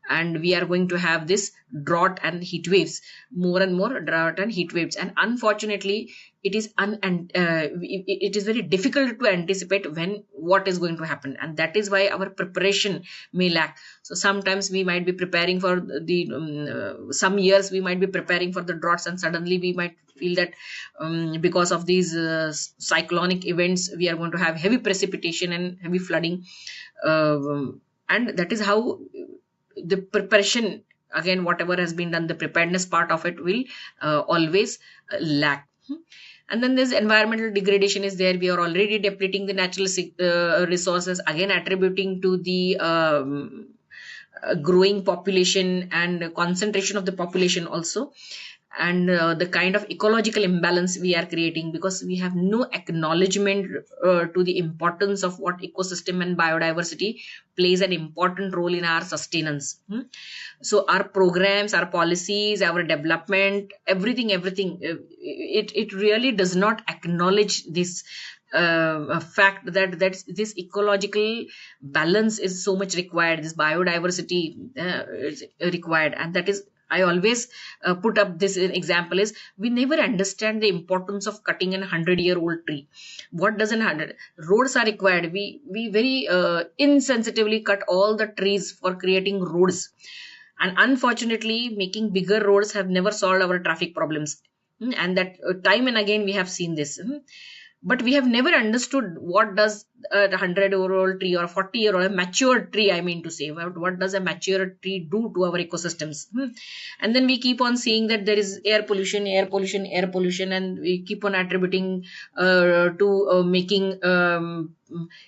and we are going to have this drought and heat waves, more and more drought and heat waves. And unfortunately, it is it is very difficult to anticipate when what is going to happen, and that is why our preparation may lack. So sometimes we might be preparing for the some years we might be preparing for the droughts, and suddenly we might feel that because of these cyclonic events we are going to have heavy precipitation and heavy flooding, and that is how the preparation, again, whatever has been done, the preparedness part of it will always lack. And then this environmental degradation is there. We are already depleting the natural resources, again attributing to the growing population and concentration of the population also. and the kind of ecological imbalance we are creating, because we have no acknowledgement to the importance of what ecosystem and biodiversity plays an important role in our sustenance. So our programs, our policies, our development, everything, it really does not acknowledge this fact that this ecological balance is so much required, this biodiversity is required. And that is, I always put up this example, is we never understand the importance of cutting an 100-year-old tree. What does an 100 roads are required? We very insensitively cut all the trees for creating roads, and unfortunately making bigger roads have never solved our traffic problems. And that time and again we have seen this. But we have never understood what does a 100-year-old tree or a 40-year-old, a mature tree, I mean to say, what does a mature tree do to our ecosystems. And then we keep on saying that there is air pollution, and we keep on attributing to making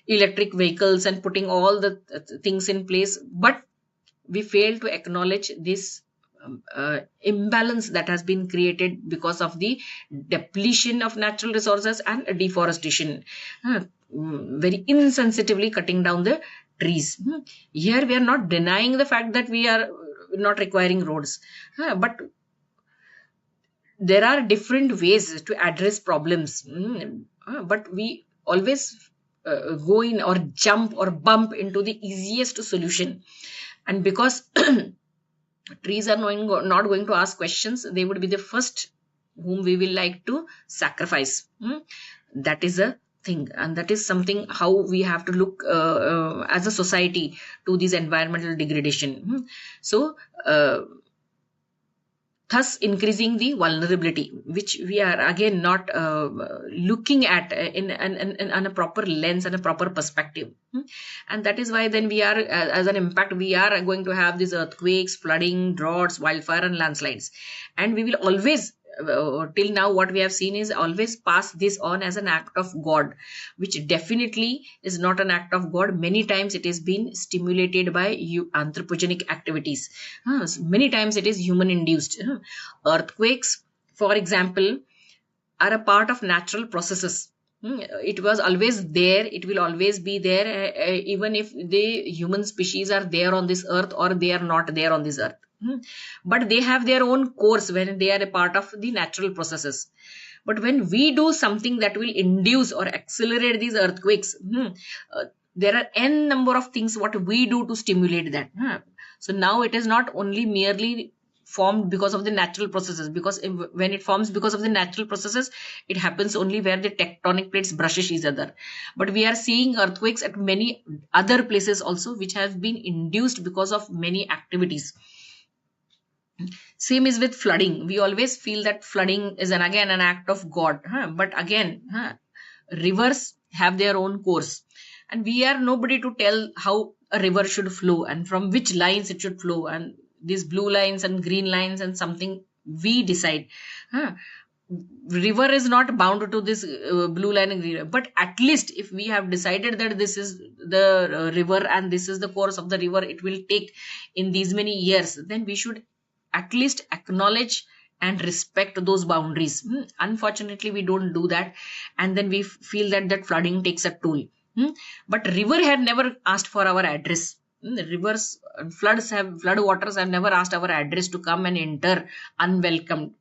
electric vehicles and putting all the things in place. But we fail to acknowledge this imbalance that has been created because of the depletion of natural resources and deforestation, very insensitively cutting down the trees. Here we are not denying the fact that we are not requiring roads, but there are different ways to address problems. But we always go in or jump or bump into the easiest solution. And because trees are not going to ask questions, they would be the first whom we will like to sacrifice. That is a thing, and that is something how we have to look as a society to this environmental degradation. So thus increasing the vulnerability, which we are again not looking at in a proper lens and a proper perspective. And that is why then we are, as an impact, we are going to have these earthquakes, flooding, droughts, wildfire and landslides. And we will always, till now what we have seen is always pass this on as an act of God, which definitely is not an act of God. Many times it is been stimulated by anthropogenic activities. Many times it is human induced. Earthquakes, for example, are a part of natural processes. It was always there, it will always be there, even if the human species are there on this earth or they are not there on this earth. But they have their own course when they are a part of the natural processes. But when we do something that will induce or accelerate these earthquakes, there are n number of things what we do to stimulate that. So now it is not only merely formed because of the natural processes, because when it forms because of the natural processes, it happens only where the tectonic plates brushes each other. But we are seeing earthquakes at many other places also, which have been induced because of many activities. Same is with flooding. We always feel that flooding is again an act of God. But again, rivers have their own course. And we are nobody to tell how a river should flow and from which lines it should flow. And these blue lines and green lines and something we decide. River is not bound to this blue line and green, but at least if we have decided that this is the river and this is the course of the river it will take in these many years, then we should at least acknowledge and respect those boundaries. Unfortunately, we don't do that, and then we feel that flooding takes a toll. But river had never asked for our address. The rivers, flood waters have never asked our address to come and enter unwelcomed.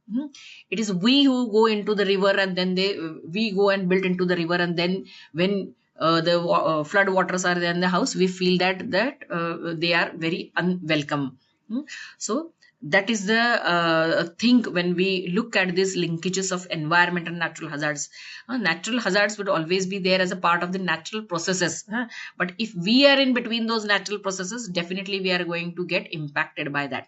It is we who go into the river, and then we go and build into the river, and then when the flood waters are there in the house, we feel that they are very unwelcome. So that is the thing when we look at these linkages of environment and natural hazards. Natural hazards would always be there as a part of the natural processes. But if we are in between those natural processes, definitely we are going to get impacted by that.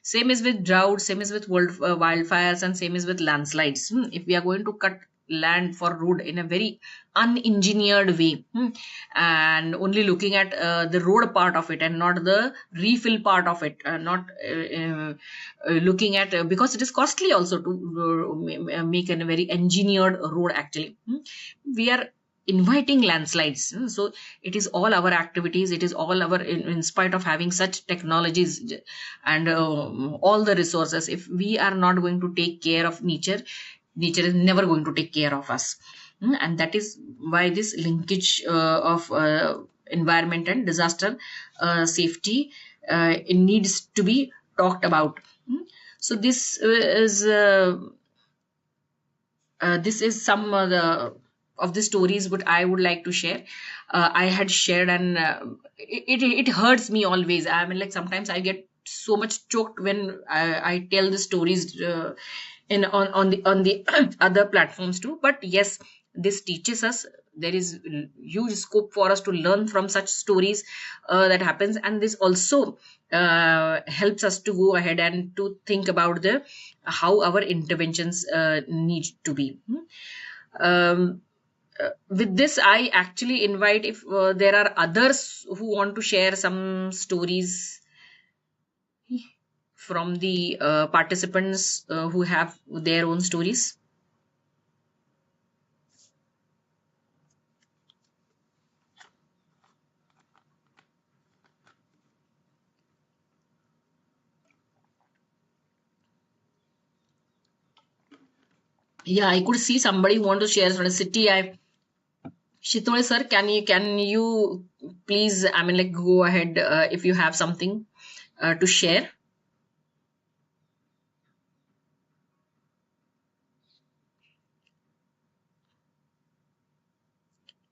Same is with drought, same is with wildfires, and same is with landslides. If we are going to cut land for road in a very unengineered way, and only looking at the road part of it and not the refill part of it, not looking at, because it is costly also to make a very engineered road actually. We are inviting landslides. So it is all our activities, it is all our, in spite of having such technologies and all the resources, if we are not going to take care of nature, nature is never going to take care of us. And that is why this linkage of environment and disaster safety, it needs to be talked about. So this is some of the stories what I would like to share. I had shared, and it hurts me always. I mean, like sometimes I get so much choked when I tell the stories in on the other platforms too. But yes, this teaches us. There is huge scope for us to learn from such stories that happens, and this also helps us to go ahead and to think about the how our interventions need to be. Um, with this, I actually invite, if there are others who want to share some stories from the participants who have their own stories. Yeah, I could see somebody who want to share from the city. Shitole sir, can you please, I mean, like go ahead if you have something to share.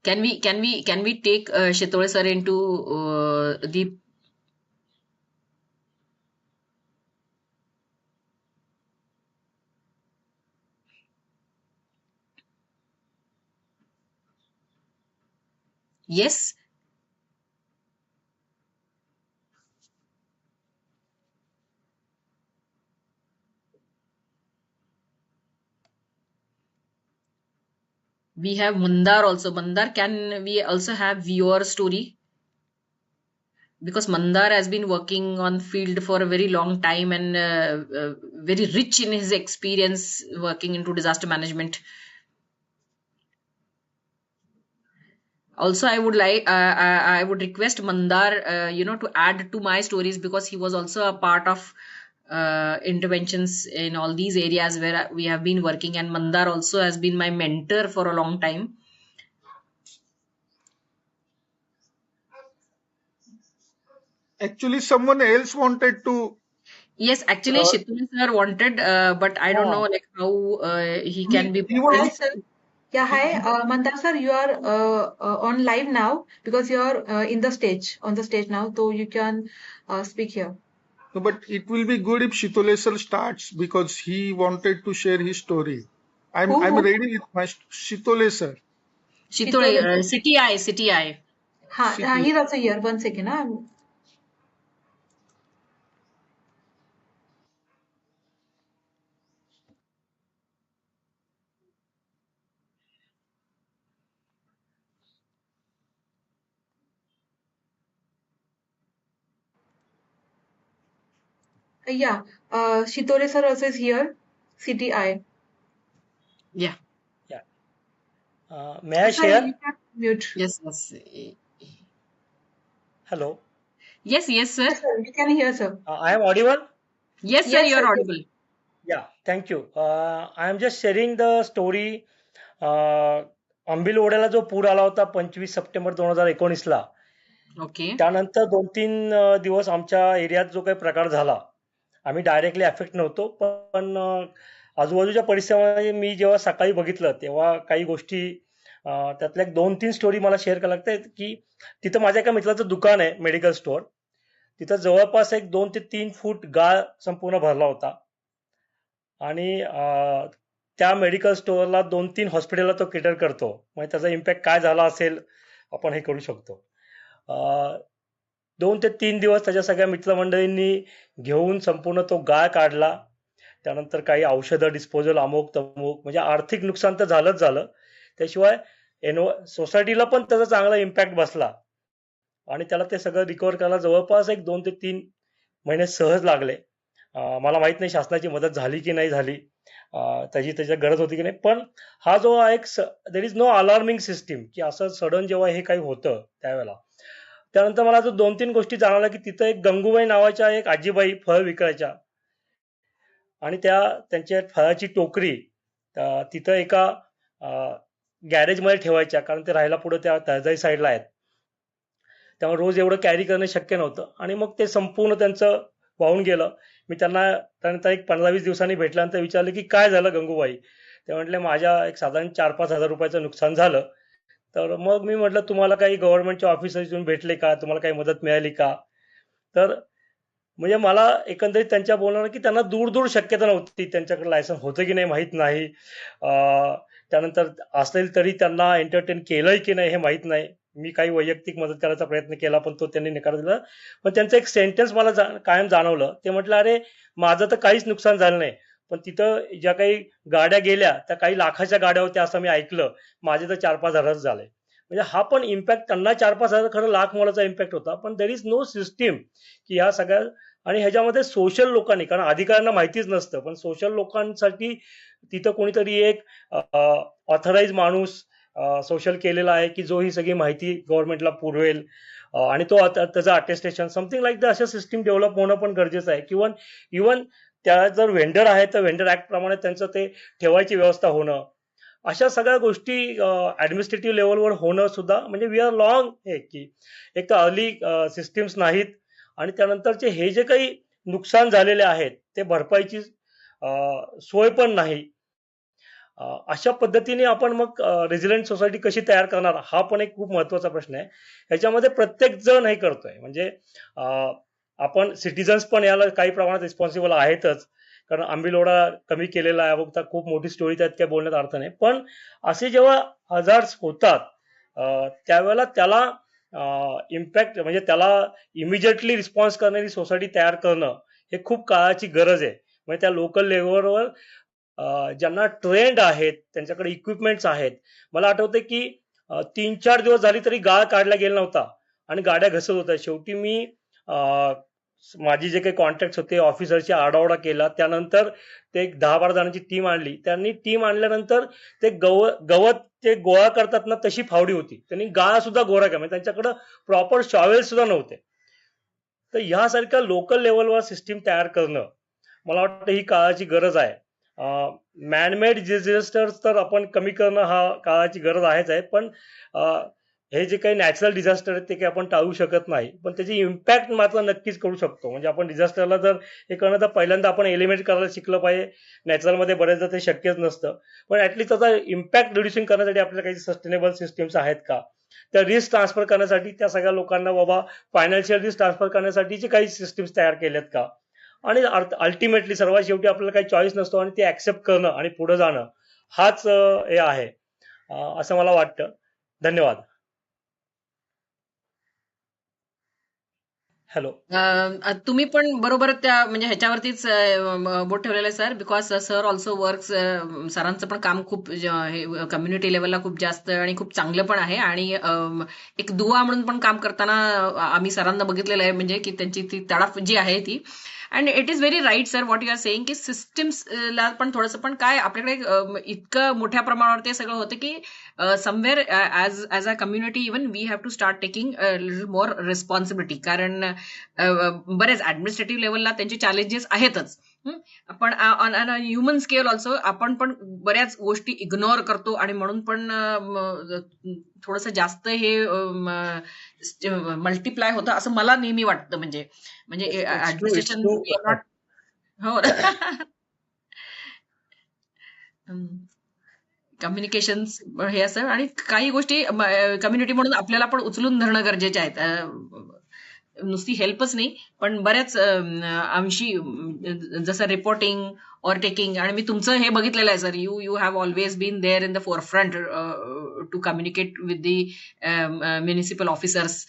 Can we take Shitole sir into the yes. We have Mandar also. Mandar, can we also have your story? Because Mandar has been working on field for a very long time and very rich in his experience working into disaster management. Also, I would like I would request Mandar, to add to my stories, because he was also a part of interventions in all these areas where we have been working, and Mandar also has been my mentor for a long time. Actually, someone else wanted to. Yes, actually, Uh, Shitun sir wanted, but I don't know uh, like how he can be he Hi, was. present. sir. Yeah, He, hi. he, Mandar sir, you are on live now because you are in the stage, on the stage now, so you can speak here. no, but it will be good if Shitole sir starts because he wanted to share his story. I'm Who? ready with my Shitole sir. Shitole, Shitoli sir. City I. City. He's also here. One second. Yeah, Shitoli sir also is here. CTI. Yeah. Yeah. May I Sir, you share? can mute. Yes, yes. Hello. Yes, yes, sir. Yes, sir. You can hear, sir. I am audible? Yes, sir, Yes, you sir. are Yes. audible. Yeah. Thank you. I am just sharing the story. आंबील ओढ्याला जो पूर आला होता 25 September 2019ला, Okay. त्यानंतर 2-3 दिवस आमच्या एरियात जो काही प्रकार झाला, आम्ही डायरेक्टली अफेक्ट नव्हतो, पण आजूबाजूच्या परिसरामध्ये मी जेव्हा सकाळी बघितलं तेव्हा काही गोष्टी, त्यातल्या 2-3 स्टोरी मला शेअर करायला लागतात. की तिथं माझ्या एका मित्राचं दुकान आहे, मेडिकल स्टोअर. तिथं जवळपास एक 2 ते 3 फूट गाळ संपूर्ण भरला होता. आणि त्या मेडिकल स्टोअरला 2-3 हॉस्पिटलला तो केटर करतो. म्हणजे त्याचा इम्पॅक्ट काय झाला असेल आपण हे करू शकतो. 2 ते 3 दिवस त्याच्या सगळ्या मित्रमंडळींनी घेऊन संपूर्ण तो गाळ काढला. त्यानंतर काही औषधं, डिस्पोजल, अमुक तमुक, म्हणजे आर्थिक नुकसान तर झालंच झालं. त्याशिवाय सोसायटीला पण त्याचा चांगला इम्पॅक्ट बसला आणि त्याला ते सगळं रिकव्हर करायला जवळपास एक 2 ते 3 महिने सहज लागले. मला माहित नाही शासनाची मदत झाली की नाही झाली. त्याची त्याच्या गरज होती की नाही. पण हा जो एक there is no alarming system की असं सडन जेव्हा हे काही होतं त्यावेळेला, त्यानंतर मला जो 2-3 गोष्टी जाणवल्या की तिथं एक गंगूबाई नावाच्या एक आजीबाई फळ विकायच्या आणि त्यांच्या फळाची टोकरी तिथं एका गॅरेजमध्ये ठेवायच्या, कारण ते राहायला पुढे त्या तळजाई साईडला आहेत. त्यामुळे रोज एवढं कॅरी करणं शक्य नव्हतं आणि मग ते संपूर्ण त्यांचं वाहून गेलं. मी त्यांना त्यानंतर एक 15-20 दिवसांनी भेटल्यानंतर विचारलं की काय झालं गंगूबाई. ते म्हटले माझ्या एक साधारण 4-5 हजार रुपयाचं नुकसान झालं. तर मग मी म्हटलं तुम्हाला काही गव्हर्नमेंटच्या ऑफिसर्स येऊन भेटले का, तुम्हाला काही मदत मिळाली का. तर म्हणजे मला एकंदरीत त्यांच्या बोलणं की त्यांना दूर दूर शक्यता नव्हती, त्यांच्याकडे लायसन होतं की नाही माहीत नाही. त्यानंतर असेल तरी त्यांना एंटरटेन केलंय की नाही हे माहीत नाही. मी काही वैयक्तिक मदत करायचा प्रयत्न केला पण तो त्यांनी नकार दिला. पण त्यांचं एक सेंटेन्स मला कायम जाणवलं. ते म्हटलं अरे माझं तर काहीच नुकसान झालं नाही, पण तिथं ज्या काही गाड्या गेल्या त्या काही लाखाच्या गाड्या होत्या असं मी ऐकलं, माझे तर 4-5 हजार झाले. म्हणजे हा पण इम्पॅक्ट त्यांना 4-5 हजार खरं लाख मोलाचा इम्पॅक्ट होता, पण देर इज नो सिस्टीम की ह्या सगळ्या. आणि ह्याच्यामध्ये सोशल लोकांनी, कारण अधिकाऱ्यांना माहितीच नसतं, पण सोशल लोकांसाठी तिथं कोणीतरी एक ऑथराइज माणूस सोशल केलेला आहे की जो ही सगळी माहिती गव्हर्नमेंटला पुरवेल आणि तो त्याचं अटेस्टेशन समथिंग लाईक द अशा सिस्टीम डेव्हलप होणं पण गरजेचं आहे. किंवा इव्हन त्या जर व्हेंडर आहे तर व्हेंडर ऍक्ट प्रमाणे त्यांचं ते ठेवायची व्यवस्था होणं, अशा सगळ्या गोष्टी ऍडमिनिस्ट्रेटिव्ह लेवलवर होणं सुद्धा म्हणजे वी आर लॉंग हे की एक तर अर्ली सिस्टीम्स नाहीत आणि त्यानंतरचे हे जे काही नुकसान झालेले आहेत ते भरपाईची सोय पण नाही. अशा पद्धतीने आपण मग रेझिलियंट सोसायटी कशी तयार करणार हा पण एक खूप महत्वाचा प्रश्न आहे. ह्याच्यामध्ये प्रत्येक जण हे करतोय म्हणजे आपण सिटीजन्स पण याला काही प्रमाणात रिस्पॉन्सिबल आहेतच, कारण आंबीलोडा कमी केलेला आहे. बघता खूप मोठी स्टोरी त्यात काय बोलण्यात अर्थ नाही, पण असे जेव्हा हजार्ड्स होतात त्यावेळेला त्याला इम्पॅक्ट म्हणजे त्याला इमिजिएटली रिस्पॉन्स करणारी सोसायटी तयार करणं हे खूप काळाची गरज आहे. म्हणजे त्या लोकल लेवलवर ज्यांना ट्रेंड आहेत, त्यांच्याकडे इक्विपमेंट्स आहेत. मला आठवतं की 3-4 दिवस झाली तरी गाळ काढला गेला नव्हता आणि गाड्या घसत होत्या. शेवटी मी माझी जे काही कॉन्टॅक्ट होते ऑफिसरची आरडाओरडा केला. त्यानंतर ते 10-12 जणांची टीम आणली. त्यांनी टीम आणल्यानंतर ते गवत ते गोळा करतात ना तशी फावडी होती. त्यांनी गाळा सुद्धा गोळा केला, म्हणजे त्यांच्याकडे प्रॉपर शॉवेल सुद्धा नव्हते. तर ह्यासारख्या लोकल लेवलवर सिस्टीम तयार करणं मला वाटतं ही काळाची गरज आहे. मॅनमेड डिझास्टर्स तर आपण कमी करणं हा काळाची गरज आहेच आहे, पण हे जे काही नॅचरल डिझास्टर आहेत ते काही आपण टाळू शकत नाही, पण त्याची इम्पॅक्ट मात्र नक्कीच करू शकतो. म्हणजे आपण डिझास्टरला जर हे करणं तर पहिल्यांदा आपण एलिमेंट करायला शिकलं पाहिजे. नॅचरलमध्ये बरेचदा ते शक्यच नसतं, पण ऍटलीस्ट त्याचा इम्पॅक्ट रिड्युसिंग करण्यासाठी आपल्याला काही सस्टेनेबल सिस्टीम्स आहेत का, त्या रिस्क ट्रान्सफर करण्यासाठी त्या सगळ्या लोकांना बाबा फायनान्शियल रिस्क ट्रान्सफर करण्यासाठीचे काही सिस्टीम्स तयार केल्यात का. आणि अल्टिमेटली सर्वात शेवटी आपल्याला काही चॉईस नसतो आणि ते ऍक्सेप्ट करणं आणि पुढे जाणं हाच हे आहे असं मला वाटतं. धन्यवाद. हॅलो. तुम्ही पण बरोबर त्या म्हणजे ह्याच्यावरतीच बोट ठेवलेलं आहे sir, because sir also works. सरांचं पण काम खूप कम्युनिटी लेवलला खूप जास्त आणि खूप चांगलं पण आहे. आणि एक दुवा म्हणून पण काम करताना आम्ही सरांना बघितलेलं आहे, म्हणजे की त्यांची ती तडफ जी आहे ती. And it is very right sir what you are saying की सिस्टीम्सला पण थोडंसं पण काय आपल्याकडे इतकं मोठ्या प्रमाणावर ते सगळं होतं की somewhere as a community even we have to start taking little more responsibility. कारण बरेच ऍडमिनिस्ट्रेटिव्ह लेवलला त्यांचे चॅलेंजेस आहेतच, पण on a human scale also आपण पण बऱ्याच गोष्टी इग्नोर करतो आणि म्हणून पण थोडंसं जास्त हे मल्टिप्लाय होतं असं मला नेहमी वाटतं. म्हणजे ऍडमिनिस्ट्रेशन हो कम्युनिकेशन्स हे असं, आणि काही गोष्टी कम्युनिटी म्हणून आपल्याला पण उचलून धरणं गरजेचे आहेत. नुसती हेल्पच नाही पण बऱ्याच अंशी जसं रिपोर्टिंग ऑर टेकिंग. आणि मी तुमचं हे बघितलेलं आहे sir, you have always been there in the forefront to communicate with the municipal officers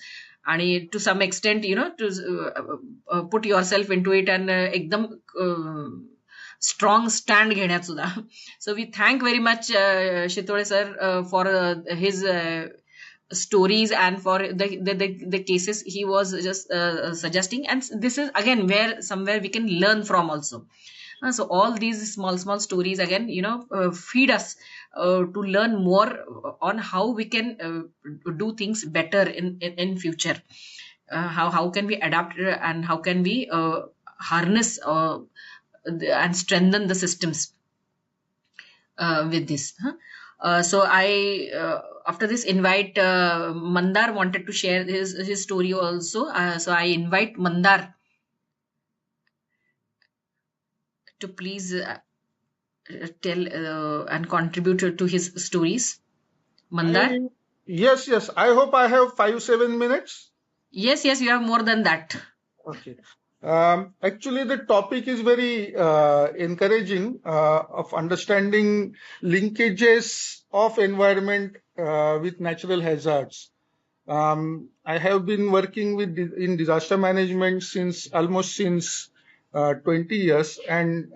आणि to some extent to put yourself into it and एकदम स्ट्रॉंग स्टँड घेण्यात सुद्धा. So we thank very much Shitole sir for his stories and for the cases he was just suggesting, and this is again where somewhere we can learn from also. So all these small stories again, feed us to learn more on how we can do things better in future. How can we adapt and how can we harness and strengthen the systems with this. So I after this invite Mandar wanted to share his story also. So I invite Mandar to please tell and contribute to his stories. Mandar? I yes, I hope I have 5-7 minutes. Yes, you have more than that. Okay. Actually, the topic is very encouraging of understanding linkages of environment with natural hazards. I have been working in disaster management since 20 years, and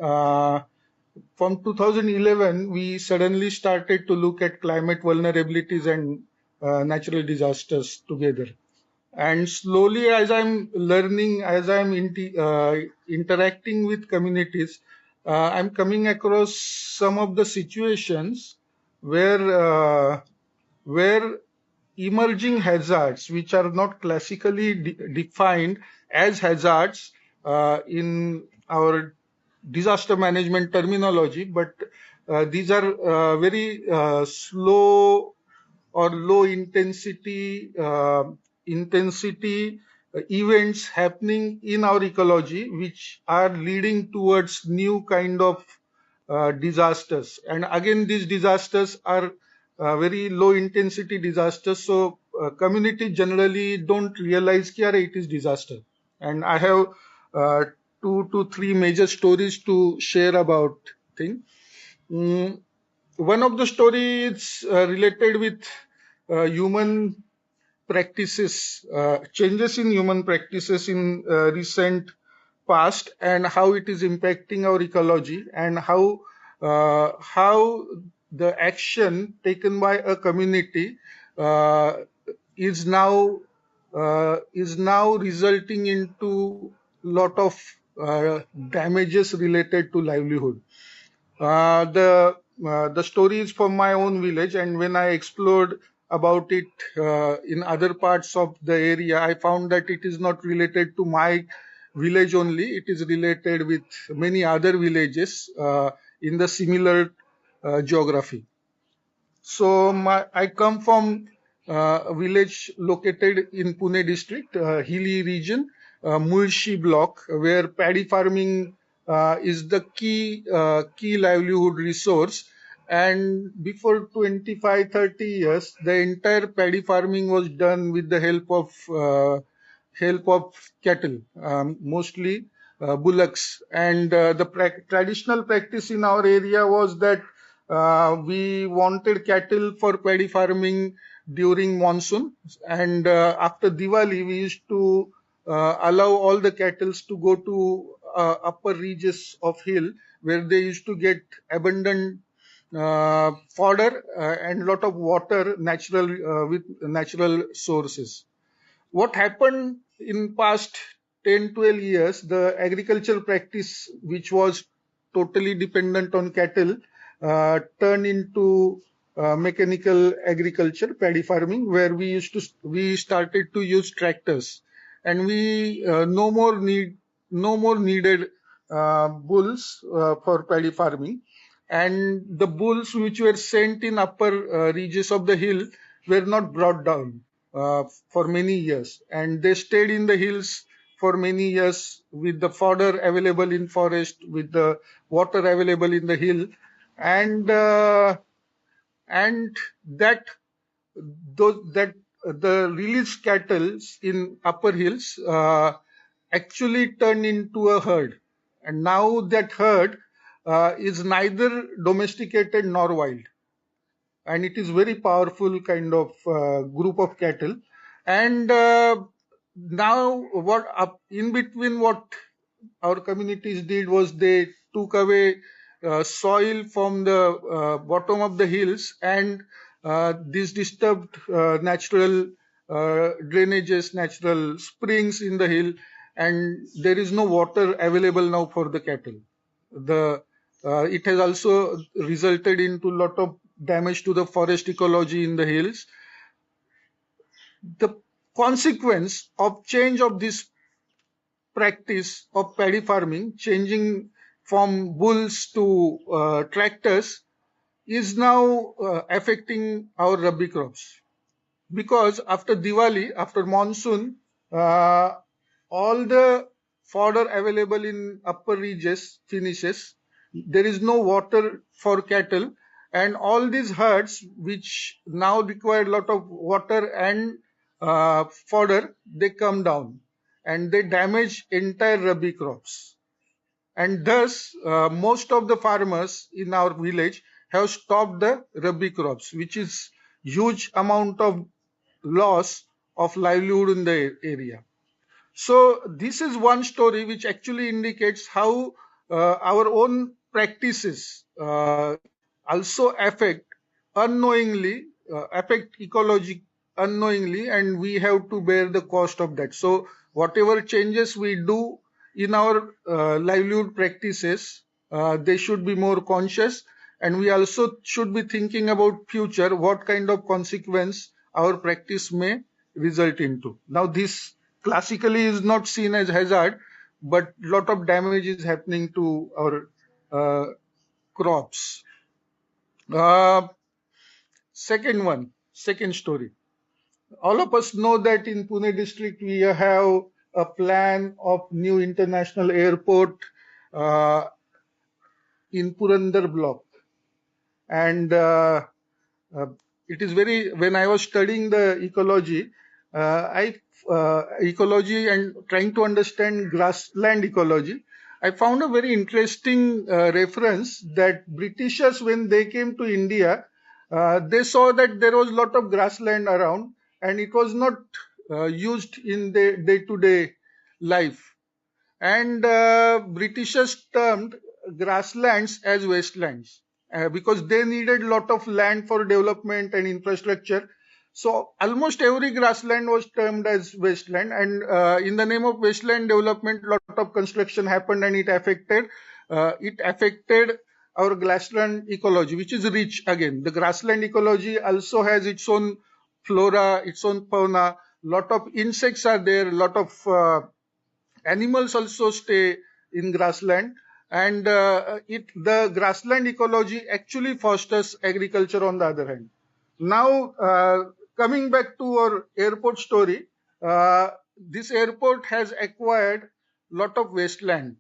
from 2011 we suddenly started to look at climate vulnerabilities and natural disasters together. And slowly, as I'm learning, as I'm interacting with communities, I'm coming across some of the situations where emerging hazards, which are not classically defined as hazards in our disaster management terminology, but these are very slow or low intensity events happening in our ecology, which are leading towards new kind of disasters. And again, these disasters are very low intensity disasters, so community generally don't realize that it is disaster. And I have uh, 2 to 3 major stories to share about thing. Mm, One of the stories related with human practices, changes in human practices in recent past, and how it is impacting our ecology, and how the action taken by a community uh, is now resulting into lot of damages related to livelihood. The story is from my own village, and when I explored about it in other parts of the area, I found that it is not related to my village only. It is related with many other villages in the similar geography. So I come from a village located in Pune district, hilly region, Mulshi block, where paddy farming is the key livelihood resource. And before 25-30 years, the entire paddy farming was done with the help of cattle, mostly bullocks. And the traditional practice in our area was that we wanted cattle for paddy farming during monsoon, and after Diwali, we used to allow all the cattle to go to upper reaches of hill, where they used to get abundant fodder and lot of water, natural with natural sources. What happened in past 10-12 years, the agricultural practice, which was totally dependent on cattle, turned into mechanical agriculture, paddy farming, where we started to use tractors, and we no more needed bulls for paddy farming. And the bulls which were sent in upper reaches of the hill were not brought down for many years, and they stayed in the hills for many years with the fodder available in forest, with the water available in the hill. And uh, and that that the released cattle in upper hills actually turned into a herd, and now that herd is neither domesticated nor wild, and it is very powerful kind of group of cattle. And now what up in between, what our communities did was they took away soil from the bottom of the hills, and this disturbed natural drainages, natural springs in the hill, and there is no water available now for the cattle. it has also resulted into a lot of damage to the forest ecology in the hills. The consequence of change of this practice of paddy farming, changing from bulls to tractors, is now affecting our rabi crops. Because after Diwali, after monsoon, uh, all the fodder available in upper reaches finishes. There is no water for cattle, and all these herds, which now require a lot of water and fodder, they come down and they damage entire rabi crops. And thus, most of the farmers in our village have stopped the rabi crops, which is huge amount of loss of livelihood in the area. So this is one story which actually indicates how our own practices also affect ecology unknowingly, and we have to bear the cost of that. So whatever changes we do in our livelihood practices, they should be more conscious, and we also should be thinking about future, what kind of consequence our practice may result into. Now this classically is not seen as hazard, but lot of damage is happening to our crops. Second story. All of us know that in Pune district we have a plan of new international airport uh, in Purandar block, and uh, it is very. When I was studying the ecology, I ecology and trying to understand grassland ecology, I found a very interesting reference that Britishers, when they came to India, they saw that there was a lot of grassland around, and it was not used in the day-to-day life. And Britishers termed grasslands as wastelands because they needed a lot of land for development and infrastructure. So almost every grassland was termed as wasteland, and in the name of wasteland development, a lot of construction happened, and it affected our grassland ecology, which is rich again. The grassland ecology also has its own flora, its own fauna. Lot of insects are there, lot of animals also stay in grassland, and the grassland ecology actually fosters agriculture on the other hand. Now, coming back to our airport story, this airport has acquired lot of wasteland.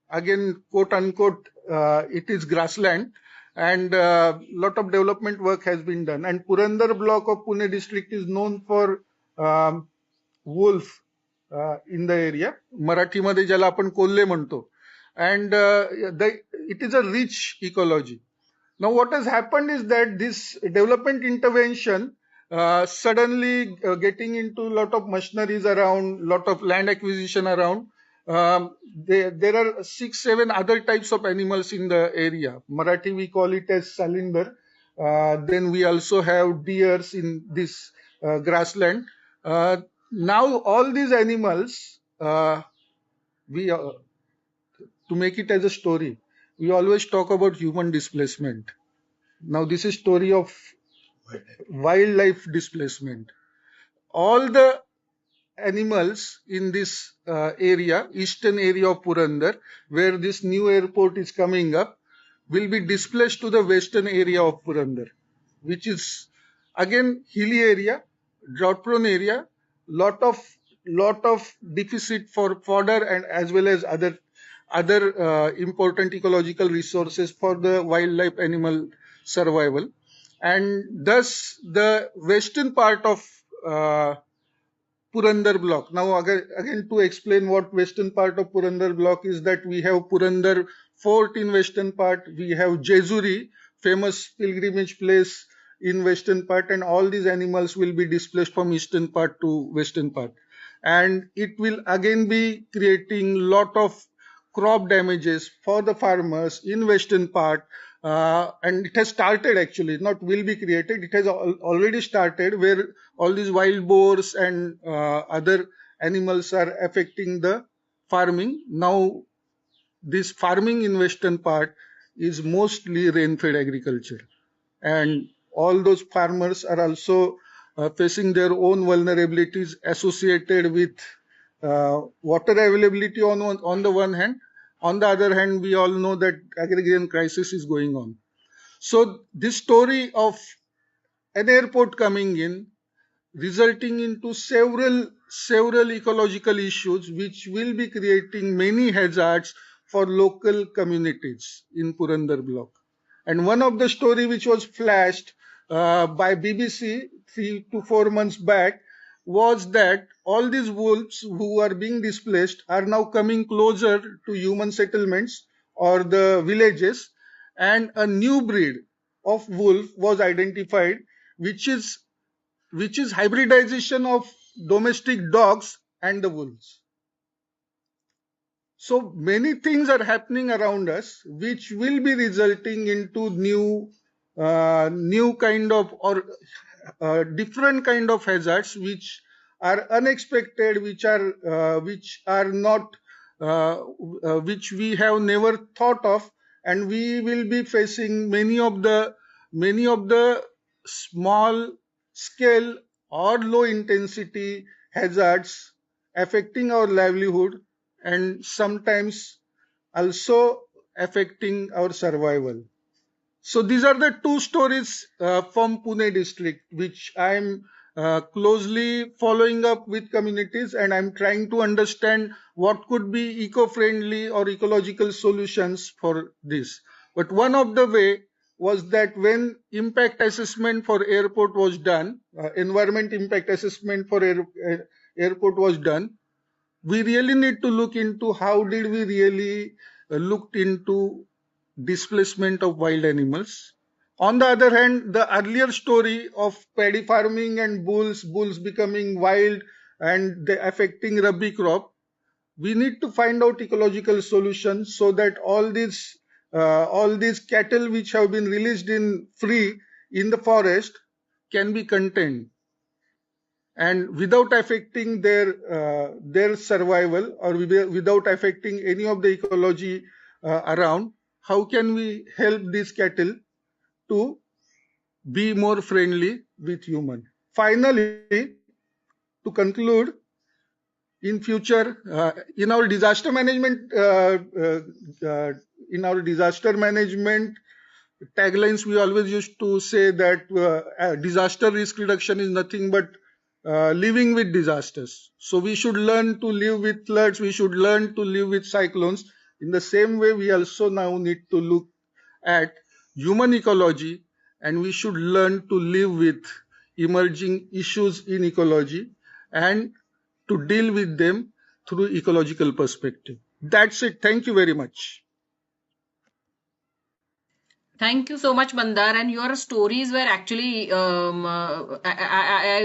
Again, quote unquote, it is grassland, and lot of development work has been done. And Purandar block of Pune district is known for wolf in the area. मराठीमध्ये ज्याला आपण कोल्हे म्हणतो. And it is a rich ecology. Now what has happened is that this development intervention suddenly getting into a lot of machineries around, lot of land acquisition around. There are 6-7 other types of animals in the area. Marathi we call it as salinder. Then we also have deers in this grassland. Now all these animals, we to make it as a story, we always talk about human displacement. Now this is story of wildlife displacement. All the animals in this area, eastern area of Purandar, where this new airport is coming up, will be displaced to the western area of Purandar, which is again hilly area, drought prone area, lot of deficit for fodder and as well as other important ecological resources for the wildlife animal survival. And thus the western part of Purandar block. Now again to explain what western part of Purandar block is, that we have Purandar fort in western part, we have Jejuri, famous pilgrimage place in western part, and all these animals will be displaced from eastern part to western part. And it will again be creating lot of crop damages for the farmers in western part. And it has started actually, not will be created, it has already started, where all these wild boars and other animals are affecting the farming. Now this farming in western part is mostly rain-fed agriculture, and all those farmers are also facing their own vulnerabilities associated with water availability on the one hand. On the other hand, we all know that agrarian crisis is going on. So this story of an airport coming in, resulting into several ecological issues which will be creating many hazards for local communities in Purandar block. And one of the story which was flashed by BBC 3 to 4 months back was that all these wolves who are being displaced are now coming closer to human settlements or the villages, and a new breed of wolf was identified, which is hybridization of domestic dogs and the wolves. So many things are happening around us, which will be resulting into new kind of or different kind of hazards, which are unexpected, which are not, which we have never thought of, and we will be facing many of the small scale or low intensity hazards affecting our livelihood and sometimes also affecting our survival. So these are the two stories from Pune district, which I'm closely following up with communities, and I'm trying to understand what could be eco-friendly or ecological solutions for this. But one of the way was that when impact assessment for airport was done, environment impact assessment for airport was done, we really need to look into how did we really looked into displacement of wild animals. On the other hand, the earlier story of paddy farming and bulls becoming wild and they affecting rabi crop, we need to find out ecological solutions so that all these cattle which have been released in free in the forest can be contained, and without affecting their survival or without affecting any of the ecology around. How can we help these cattle to be more friendly with human? Finally, to conclude, in future, in our disaster management, taglines, we always used to say that disaster risk reduction is nothing but living with disasters. So we should learn to live with floods, we should learn to live with cyclones. In the same way, we also now need to look at human ecology, and we should learn to live with emerging issues in ecology and to deal with them through ecological perspective. That's it. Thank you very much. Thank you so much, Mandar. And your stories were actually, I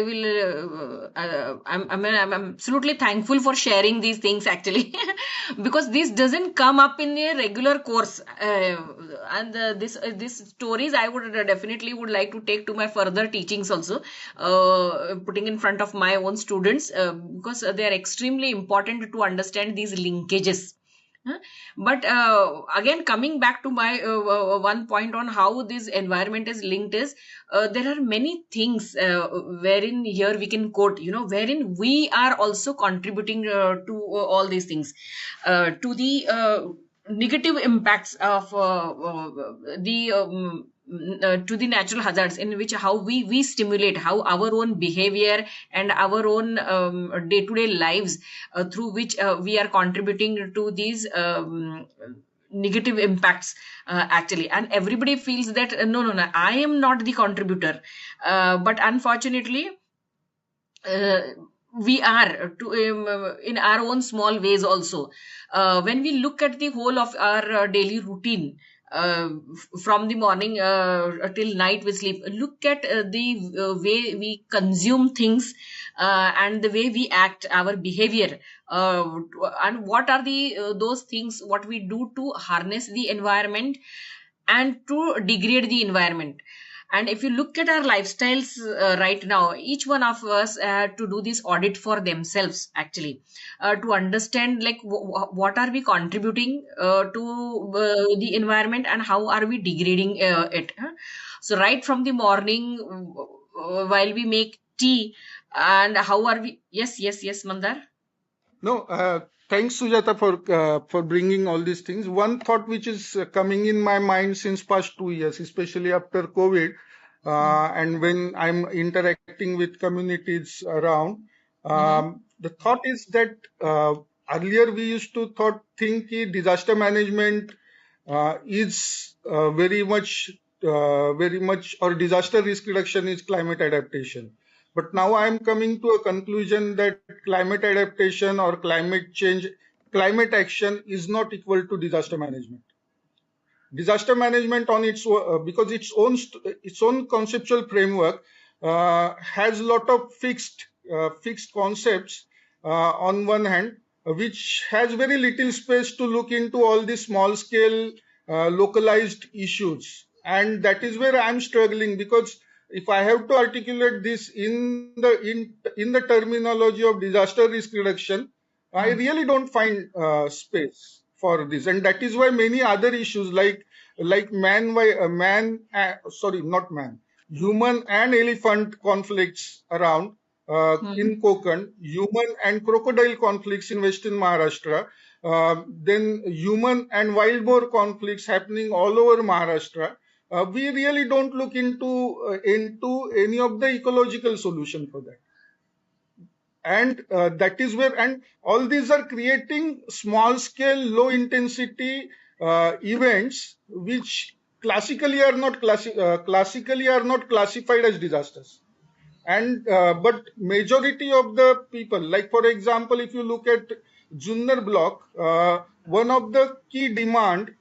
will, I'm absolutely thankful for sharing these things actually, because this doesn't come up in a regular course. And this stories I would definitely would like to take to my further teachings also, putting in front of my own students, because they are extremely important to understand these linkages. But again, coming back to my one point on how this environment is linked is, there are many things wherein here we can quote, wherein we are also contributing to all these things, to the negative impacts of to the natural hazards, in which how we stimulate, how our own behavior and our own day-to-day lives, through which we are contributing to these negative impacts actually. And everybody feels that no, I am not the contributor, but unfortunately we are in our own small ways also. When we look at the whole of our daily routine, from the morning till night we sleep, look at the way we consume things, and the way we act, our behavior, and what are the those things what we do to harness the environment and to degrade the environment. And if you look at our lifestyles right now, each one of us to do this audit for themselves actually, to understand like what are we contributing to the environment, and how are we degrading it. So right from the morning, while we make tea, and how are we? Yes, Mandar. No, thanks, Sujata, for bringing all these things. One thought which is coming in my mind since past 2 years, especially after COVID, and when I'm interacting with communities around, Mm-hmm. the thought is that earlier we used to think कि disaster management is very much, or disaster risk reduction is climate adaptation. But now I am coming to a conclusion that climate adaptation or climate change, climate action is not equal to disaster management. Disaster management on because its own conceptual framework has a lot of fixed concepts on one hand, which has very little space to look into all the small scale localized issues. And that is where I'm struggling, because if I have to articulate this in the terminology of disaster risk reduction, I really don't find space for this, and that is why many other issues like human and elephant conflicts around in Konkan, human and crocodile conflicts in Western Maharashtra, then human and wild boar conflicts happening all over Maharashtra. We really don't look into any of the ecological solution for that. And that is where, and all these are creating small scale low intensity events which classically are not classified as disasters. And but majority of the people, like for example, if you look at Junnar block, one of the key demand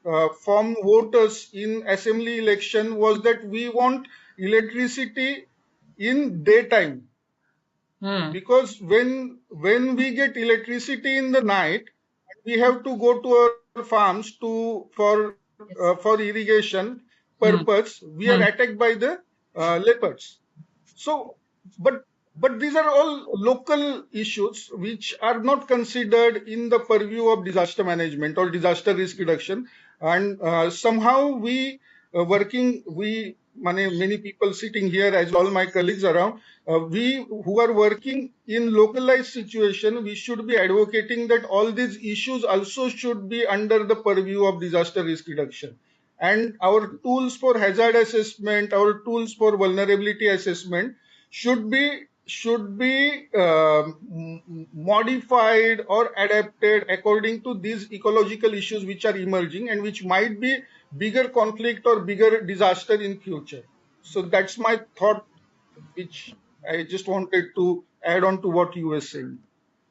from voters in assembly election was that we want electricity in daytime, Hmm. because when we get electricity in the night, we have to go to our farms Yes. for irrigation Hmm. purpose. We are Hmm. attacked by the leopards. So, but these are all local issues which are not considered in the purview of disaster management or disaster risk reduction. And somehow many people sitting here, as all my colleagues around, we who are working in localized situation, we should be advocating that all these issues also should be under the purview of disaster risk reduction. And our tools for hazard assessment, our tools for vulnerability assessment should be modified or adapted according to these ecological issues which are emerging and which might be bigger conflict or bigger disaster in future. So that's my thought, which I just wanted to add on to what you were saying.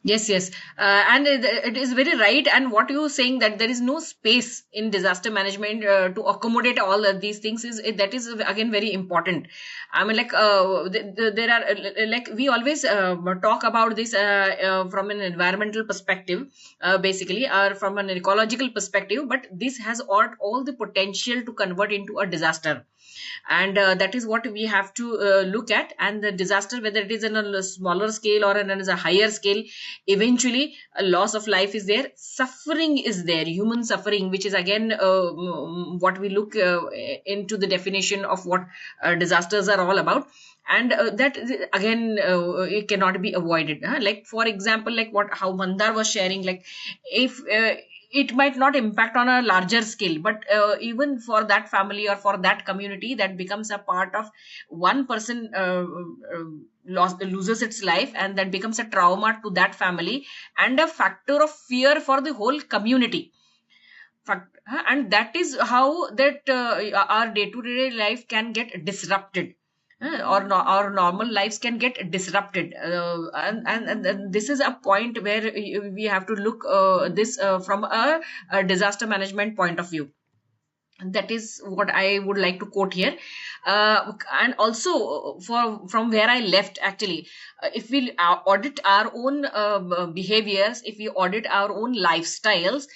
Yes. And it is very right. And what you saying, that there is no space in disaster management to accommodate all of these things, that is again very important. I mean, like there are like we always talk about this from an environmental perspective, basically, or from an ecological perspective. But this has all the potential to convert into a disaster, and that is what we have to look at. And the disaster, whether it is in a smaller scale or in a higher scale, eventually a loss of life is there, suffering is there, human suffering, which is again what we look into the definition of what disasters are all about. And that again it cannot be avoided, huh? Like for example, like what how Mandar was sharing, like if it might not impact on a larger scale, but even for that family or for that community, that becomes a part of one person loses its life, and that becomes a trauma to that family and a factor of fear for the whole community. And that is how that our day-to-day life can get disrupted, or no, our normal lives can get disrupted, and this is a point where we have to look this from a disaster management point of view. That is what I would like to quote here. And also from where I left actually, if we audit our own behaviors, if we audit our own lifestyles,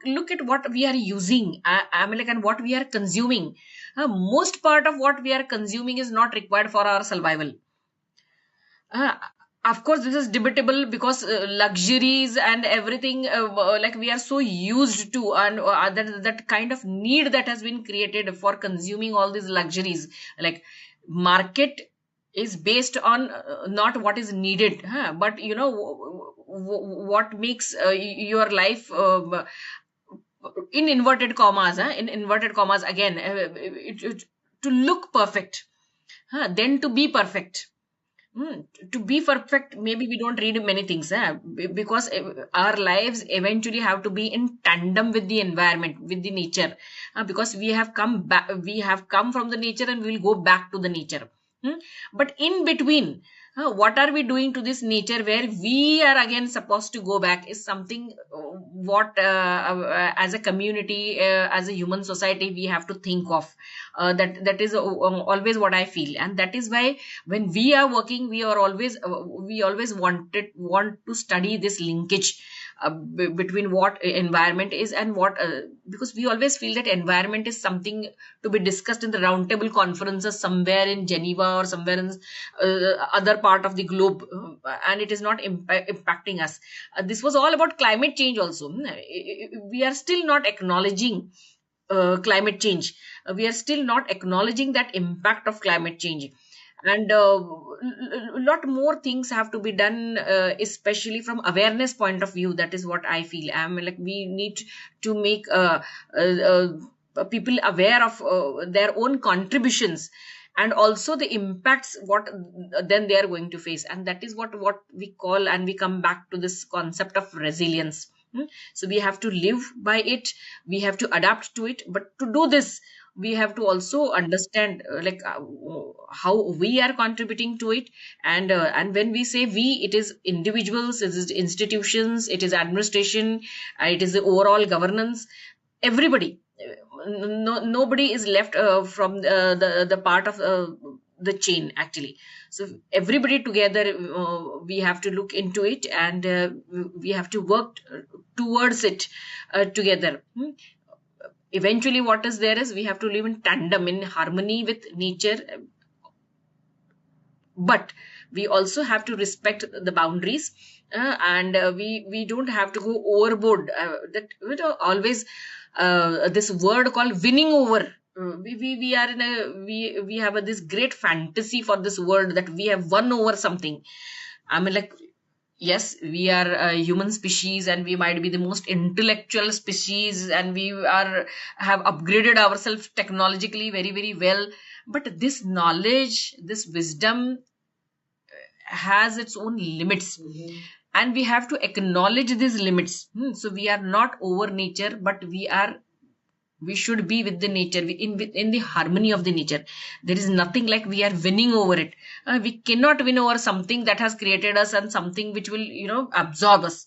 look at what we are using, I mean, like, and what we are consuming. Most part of what we are consuming is not required for our survival. Uh, of course, this is debatable because luxuries and everything, like we are so used to, and that kind of need that has been created for consuming all these luxuries. Like market is based on not what is needed, but what makes your life in inverted commas, in inverted commas again, to look perfect, then to be perfect. To be perfect, maybe we don't read many things, because our lives eventually have to be in tandem with the environment, with the nature, because we have come back, we have come from the nature and we will go back to the nature. But in between, what are we doing to this nature where we are again supposed to go back is something what as a community, as a human society, we have to think of. That is always what I feel, and that is why when we are working, we always want to study this linkage between what environment is and what, because we always feel that environment is something to be discussed in the roundtable conferences somewhere in Geneva or somewhere in other part of the globe, and it is not impacting us. This was all about climate change also. We are still not acknowledging climate change. We are still not acknowledging that impact of climate change, and lot more things have to be done, especially from awareness point of view. That is what I feel. I mean, like we need to make people aware of their own contributions, and also the impacts what then they are going to face, and that is what we call, and we come back to this concept of resilience. So we have to live by it, we have to adapt to it, but to do this we have to also understand how we are contributing to it. And when we say we, it is individuals, it is institutions, it is administration, it is the overall governance, everybody. Nobody is left from the part of the chain actually. So everybody together, we have to look into it, and we have to work towards it together. Eventually what is there is we have to live in tandem, in harmony with nature, but we also have to respect the boundaries, and we don't have to go overboard. That always this word called winning over. We are in a we have this great fantasy for this word that we have won over something. I mean, like, yes, we are a human species, and we might be the most intellectual species, and we have upgraded ourselves technologically very, very well. But this knowledge, this wisdom has its own limits, and we have to acknowledge these limits. So we are not over nature, but we should be with the nature, in the harmony of the nature. There is nothing like we are winning over it. We cannot win over something that has created us and something which will absorb us.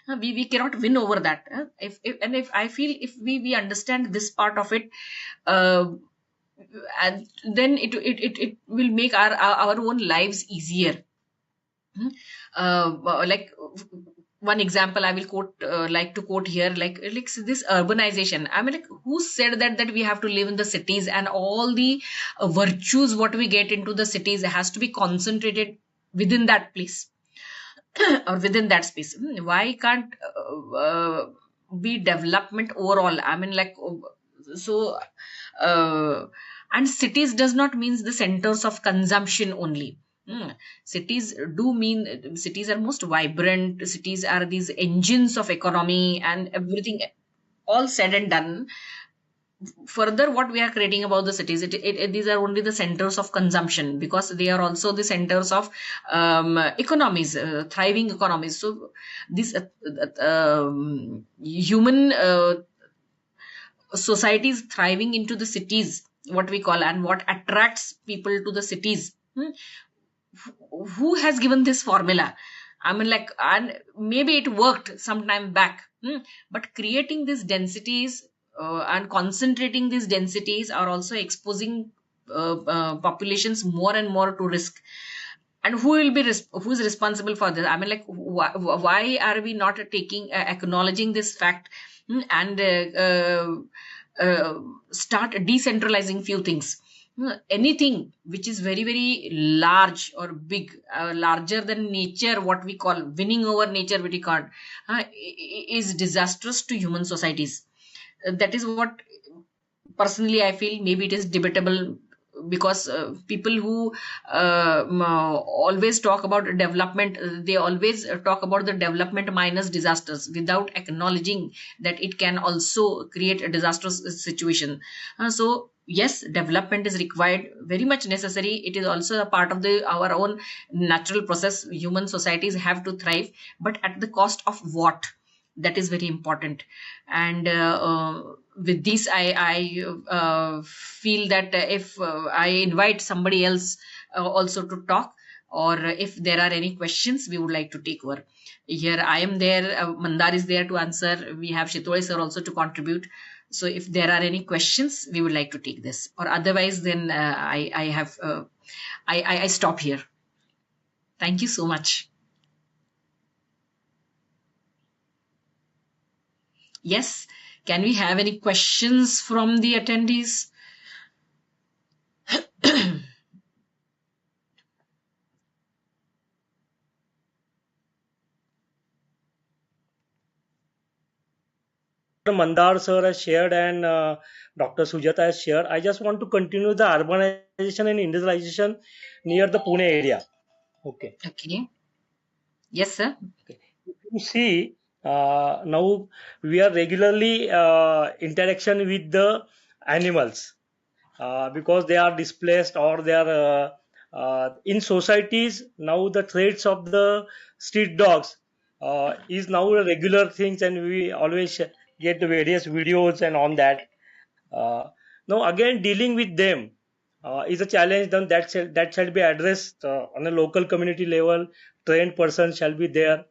We cannot win over that. If I feel, if we understand this part of it, and then it will make our own lives easier. Like one example I will like to quote here, like this urbanization. I mean, like, who said that we have to live in the cities, and all the virtues what we get into the cities has to be concentrated within that place or within that space? Why can't be development overall? I mean, like, so and cities does not mean the centers of consumption only. Cities are most vibrant. Cities are these engines of economy and everything. All said and done, further what we are creating about the cities, these are only the centers of consumption, because they are also the centers of economies, thriving economies. So this human societies thriving into the cities, what we call, and what attracts people to the cities. Who has given this formula? I mean, like, and maybe it worked some time back, but creating these densities and concentrating these densities are also exposing populations more and more to risk. And who is responsible for this? I mean, like, why are we not taking acknowledging this fact, and start decentralizing few things. Anything which is very, very large or big, larger than nature, what we call winning over nature, what we call, is disastrous to human societies. That is what personally I feel. Maybe it is debatable, because people who always talk about development, they always talk about the development minus disasters without acknowledging that it can also create a disastrous situation. So yes, development is required, very much necessary. It is also a part of the our own natural process. Human societies have to thrive, but at the cost of what? That is very important. And with this, I feel that if I invite somebody else also to talk, or if there are any questions, we would like to take over. Here I am there, Mandar is there to answer, we have Shitole sir also to contribute. So if there are any questions, we would like to take this, or otherwise then I stop here. Thank you so much. Yes, can we have any questions from the attendees? Mandar sir has shared and Dr. Sujata has shared. I just want to continue the urbanization and industrialization near the Pune area. Okay. Okay. Yes, sir. Okay. If you see, now we are regularly interaction with the animals because they are displaced or they are in societies. Now the threats of the street dogs is now a regular things, and we always get the various videos and on that. Now again, dealing with them is a challenge. Then that shall be addressed on a local community level. Trained person shall be there.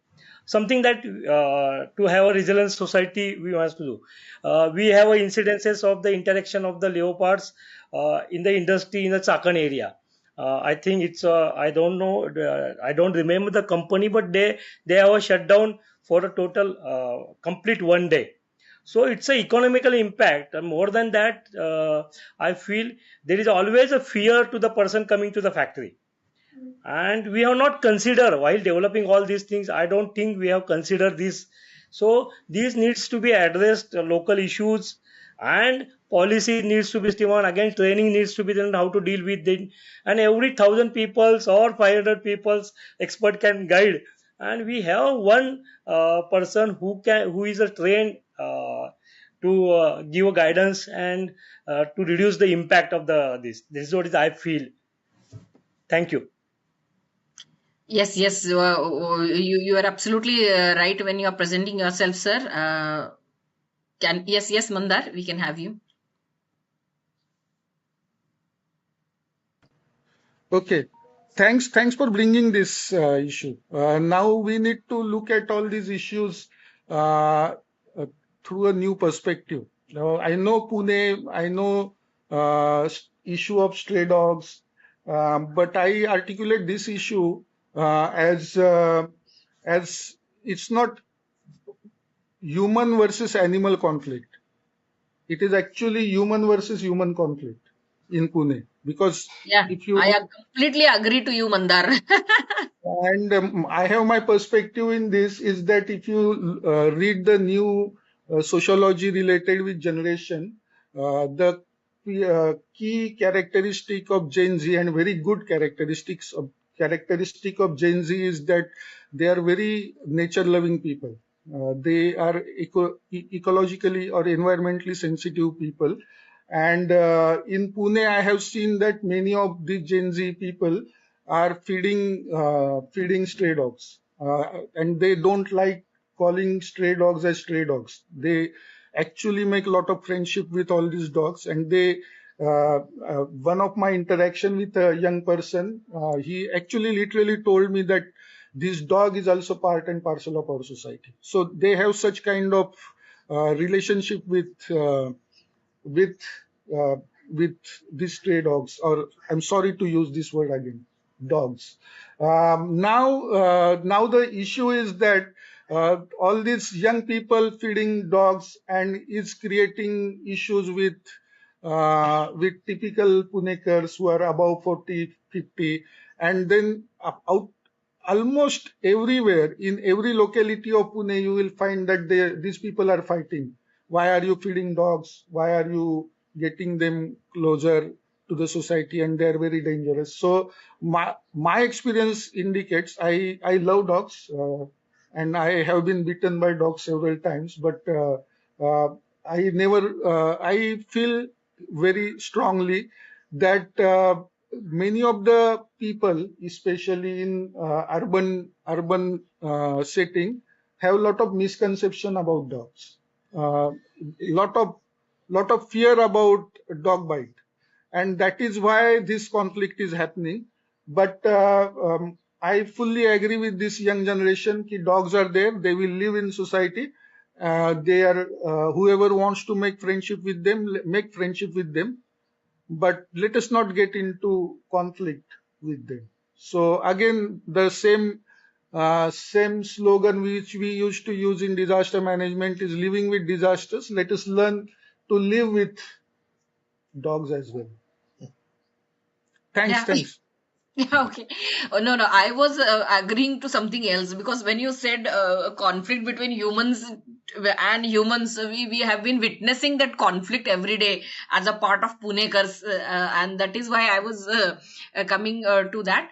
Something that to have a resilient society we must do. We have incidences of the interaction of the leopards in the industry in the Chakan area. I think it's I don't know, I don't remember the company, but they have a shutdown for a total complete one day. So it's a economical impact. And more than that, I feel there is always a fear to the person coming to the factory. And we have not considered while developing all these things. I don't think we have considered this. So these needs to be addressed, local issues, and policy needs to be still. Again, training needs to be done how to deal with it. And every 1,000 peoples or 500 peoples expert can guide. And we have one person who is a trained to give a guidance and to reduce the impact of the this. This is what is I feel. Thank you. Yes, yes, you are absolutely right when you are presenting yourself, sir. Yes, Mandar, we can have you. Okay, thanks for bringing this issue. Now we need to look at all these issues through a new perspective. Now I know Pune, I know issue of stray dogs, but I articulate this issue as it's not human versus animal conflict. It is actually human versus human conflict in Pune, because Yeah, if you I completely agree to you, Mandar. and I have my perspective in this is that if you read the new sociology related with generation, the key characteristic of Gen Z and very good characteristic of Gen Z is that they are very nature loving people. They are ecologically or environmentally sensitive people. And in Pune, I have seen that many of the Gen Z people are feeding stray dogs, and they don't like calling stray dogs as stray dogs. They actually make a lot of friendship with all these dogs, and they one of my interaction with a young person, he actually literally told me that this dog is also part and parcel of our society. So they have such kind of relationship with uh, with these stray dogs, or I'm sorry to use this word again, dogs. Now the issue is that all these young people feeding dogs and is creating issues with typical Punekars who are above 40, 50, and then out almost everywhere in every locality of Pune you will find that these people are fighting. Why are you feeding dogs? Why are you getting them closer to the society? And they are very dangerous. So my experience indicates I love dogs. And I have been bitten by dogs several times, but I feel very strongly that many of the people, especially in urban setting, have a lot of misconception about dogs. Uh, lot of fear about dog bite, and that is why this conflict is happening. But I fully agree with this young generation ki dogs are there, they will live in society. They are whoever wants to make friendship with them, make friendship with them, but let us not get into conflict with them. So again, the same slogan which we used to use in disaster management is living with disasters. Let us learn to live with dogs as well. Thanks, Yeah. thanks. Yeah, okay. Oh, no, no, I was agreeing to something else, because when you said conflict between humans and humans, we have been witnessing that conflict every day as a part of Punekars, and that is why I was coming to that.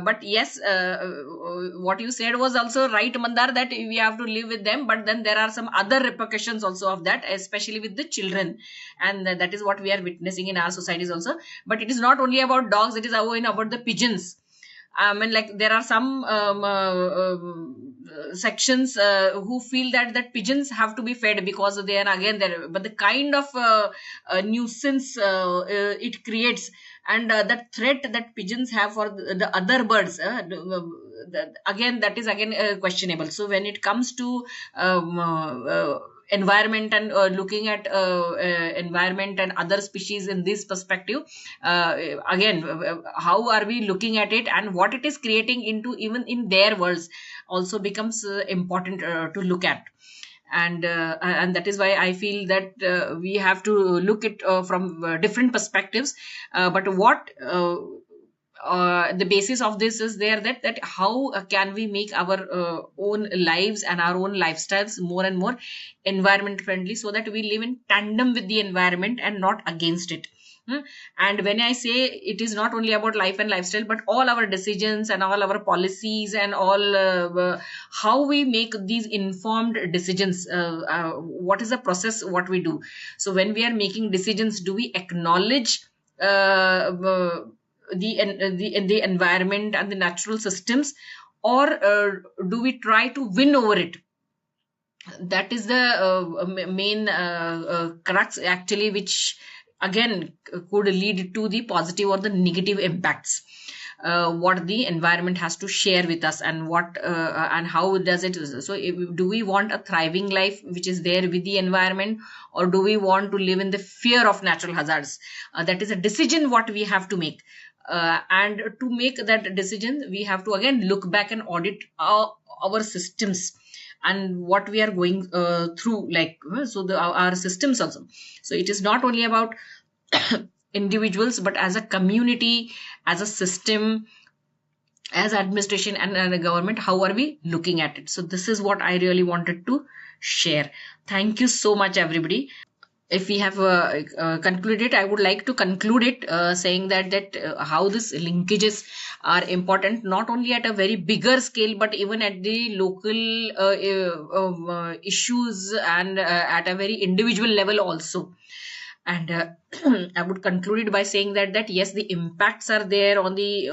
But yes, what you said was also right, Mandar, that we have to live with them, but then there are some other repercussions also of that, especially with the children, and that is what we are witnessing in our societies also. But it is not only about dogs, it is about the pigeons. And like there are some sections who feel that pigeons have to be fed because they are again there, but the kind of nuisance it creates, and that threat that pigeons have for the other birds, again that is again questionable. So when it comes to environment and looking at environment and other species in this perspective, again how are we looking at it and what it is creating into even in their worlds also becomes important to look at. And that is why I feel that we have to look at from different perspectives, but what the basis of this is there, that how can we make our own lives and our own lifestyles more and more environment friendly, so that we live in tandem with the environment and not against it. And when I say it is not only about life and lifestyle, but all our decisions and all our policies and all how we make these informed decisions, what is the process what we do. So when we are making decisions, do we acknowledge the environment and the natural systems, or do we try to win over it? That is the main crux actually, which again could lead to the positive or the negative impacts, what the environment has to share with us, and what and how does it. So do we want a thriving life which is there with the environment, or do we want to live in the fear of natural hazards? That is a decision what we have to make. And to make that decision, we have to again look back and audit our systems and what we are going through, like our systems also. So it is not only about individuals, but as a community, as a system, as administration and the government, how are we looking at it? So this is what I really wanted to share. Thank you so much, everybody. If we have concluded, I would like to conclude it saying that how these linkages are important, not only at a very bigger scale, but even at the local issues, and at a very individual level also. And I would conclude it by saying that yes, the impacts are there on the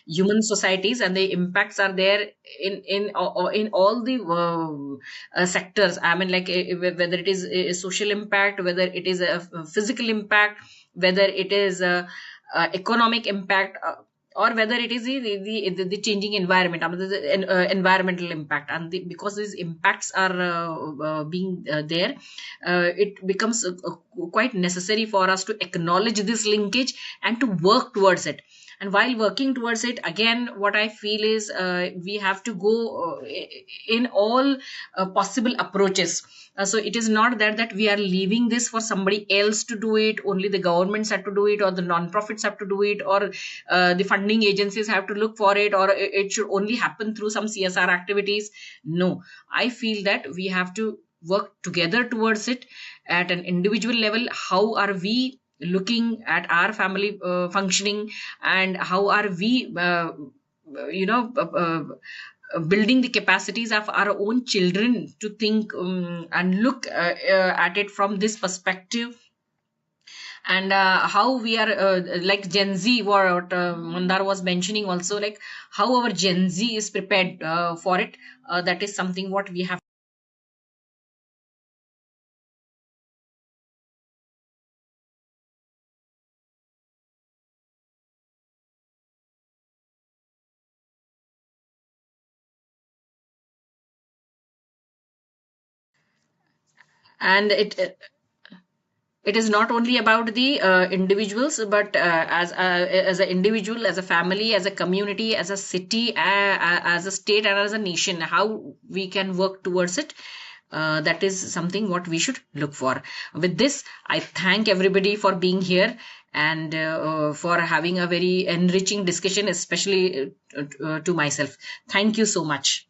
human societies, and the impacts are there in all the sectors. I mean, like whether it is a social impact, whether it is a physical impact, whether it is a economic impact, or whether it is the changing environment, I mean, the environmental impact. And because these impacts are being there, it becomes quite necessary for us to acknowledge this linkage and to work towards it. And while working towards it, again, what I feel is we have to go in all possible approaches. So it is not that we are leaving this for somebody else to do it, only the governments have to do it, or the non-profits have to do it, or the funding agencies have to look for it, or it should only happen through some CSR activities. No, I feel that we have to work together towards it at an individual level. How are we looking at our family functioning, and how are we building the capacities of our own children to think and look at it from this perspective, and how we are like Gen Z, what Mandar was mentioning also, like how our Gen Z is prepared for it. That is something what we have. And it is not only about the individuals, but as an individual, as a family, as a community, as a city, as a state, and as a nation, how we can work towards it. That is something what we should look for. With this, I thank everybody for being here, and for having a very enriching discussion, especially to myself. Thank you so much.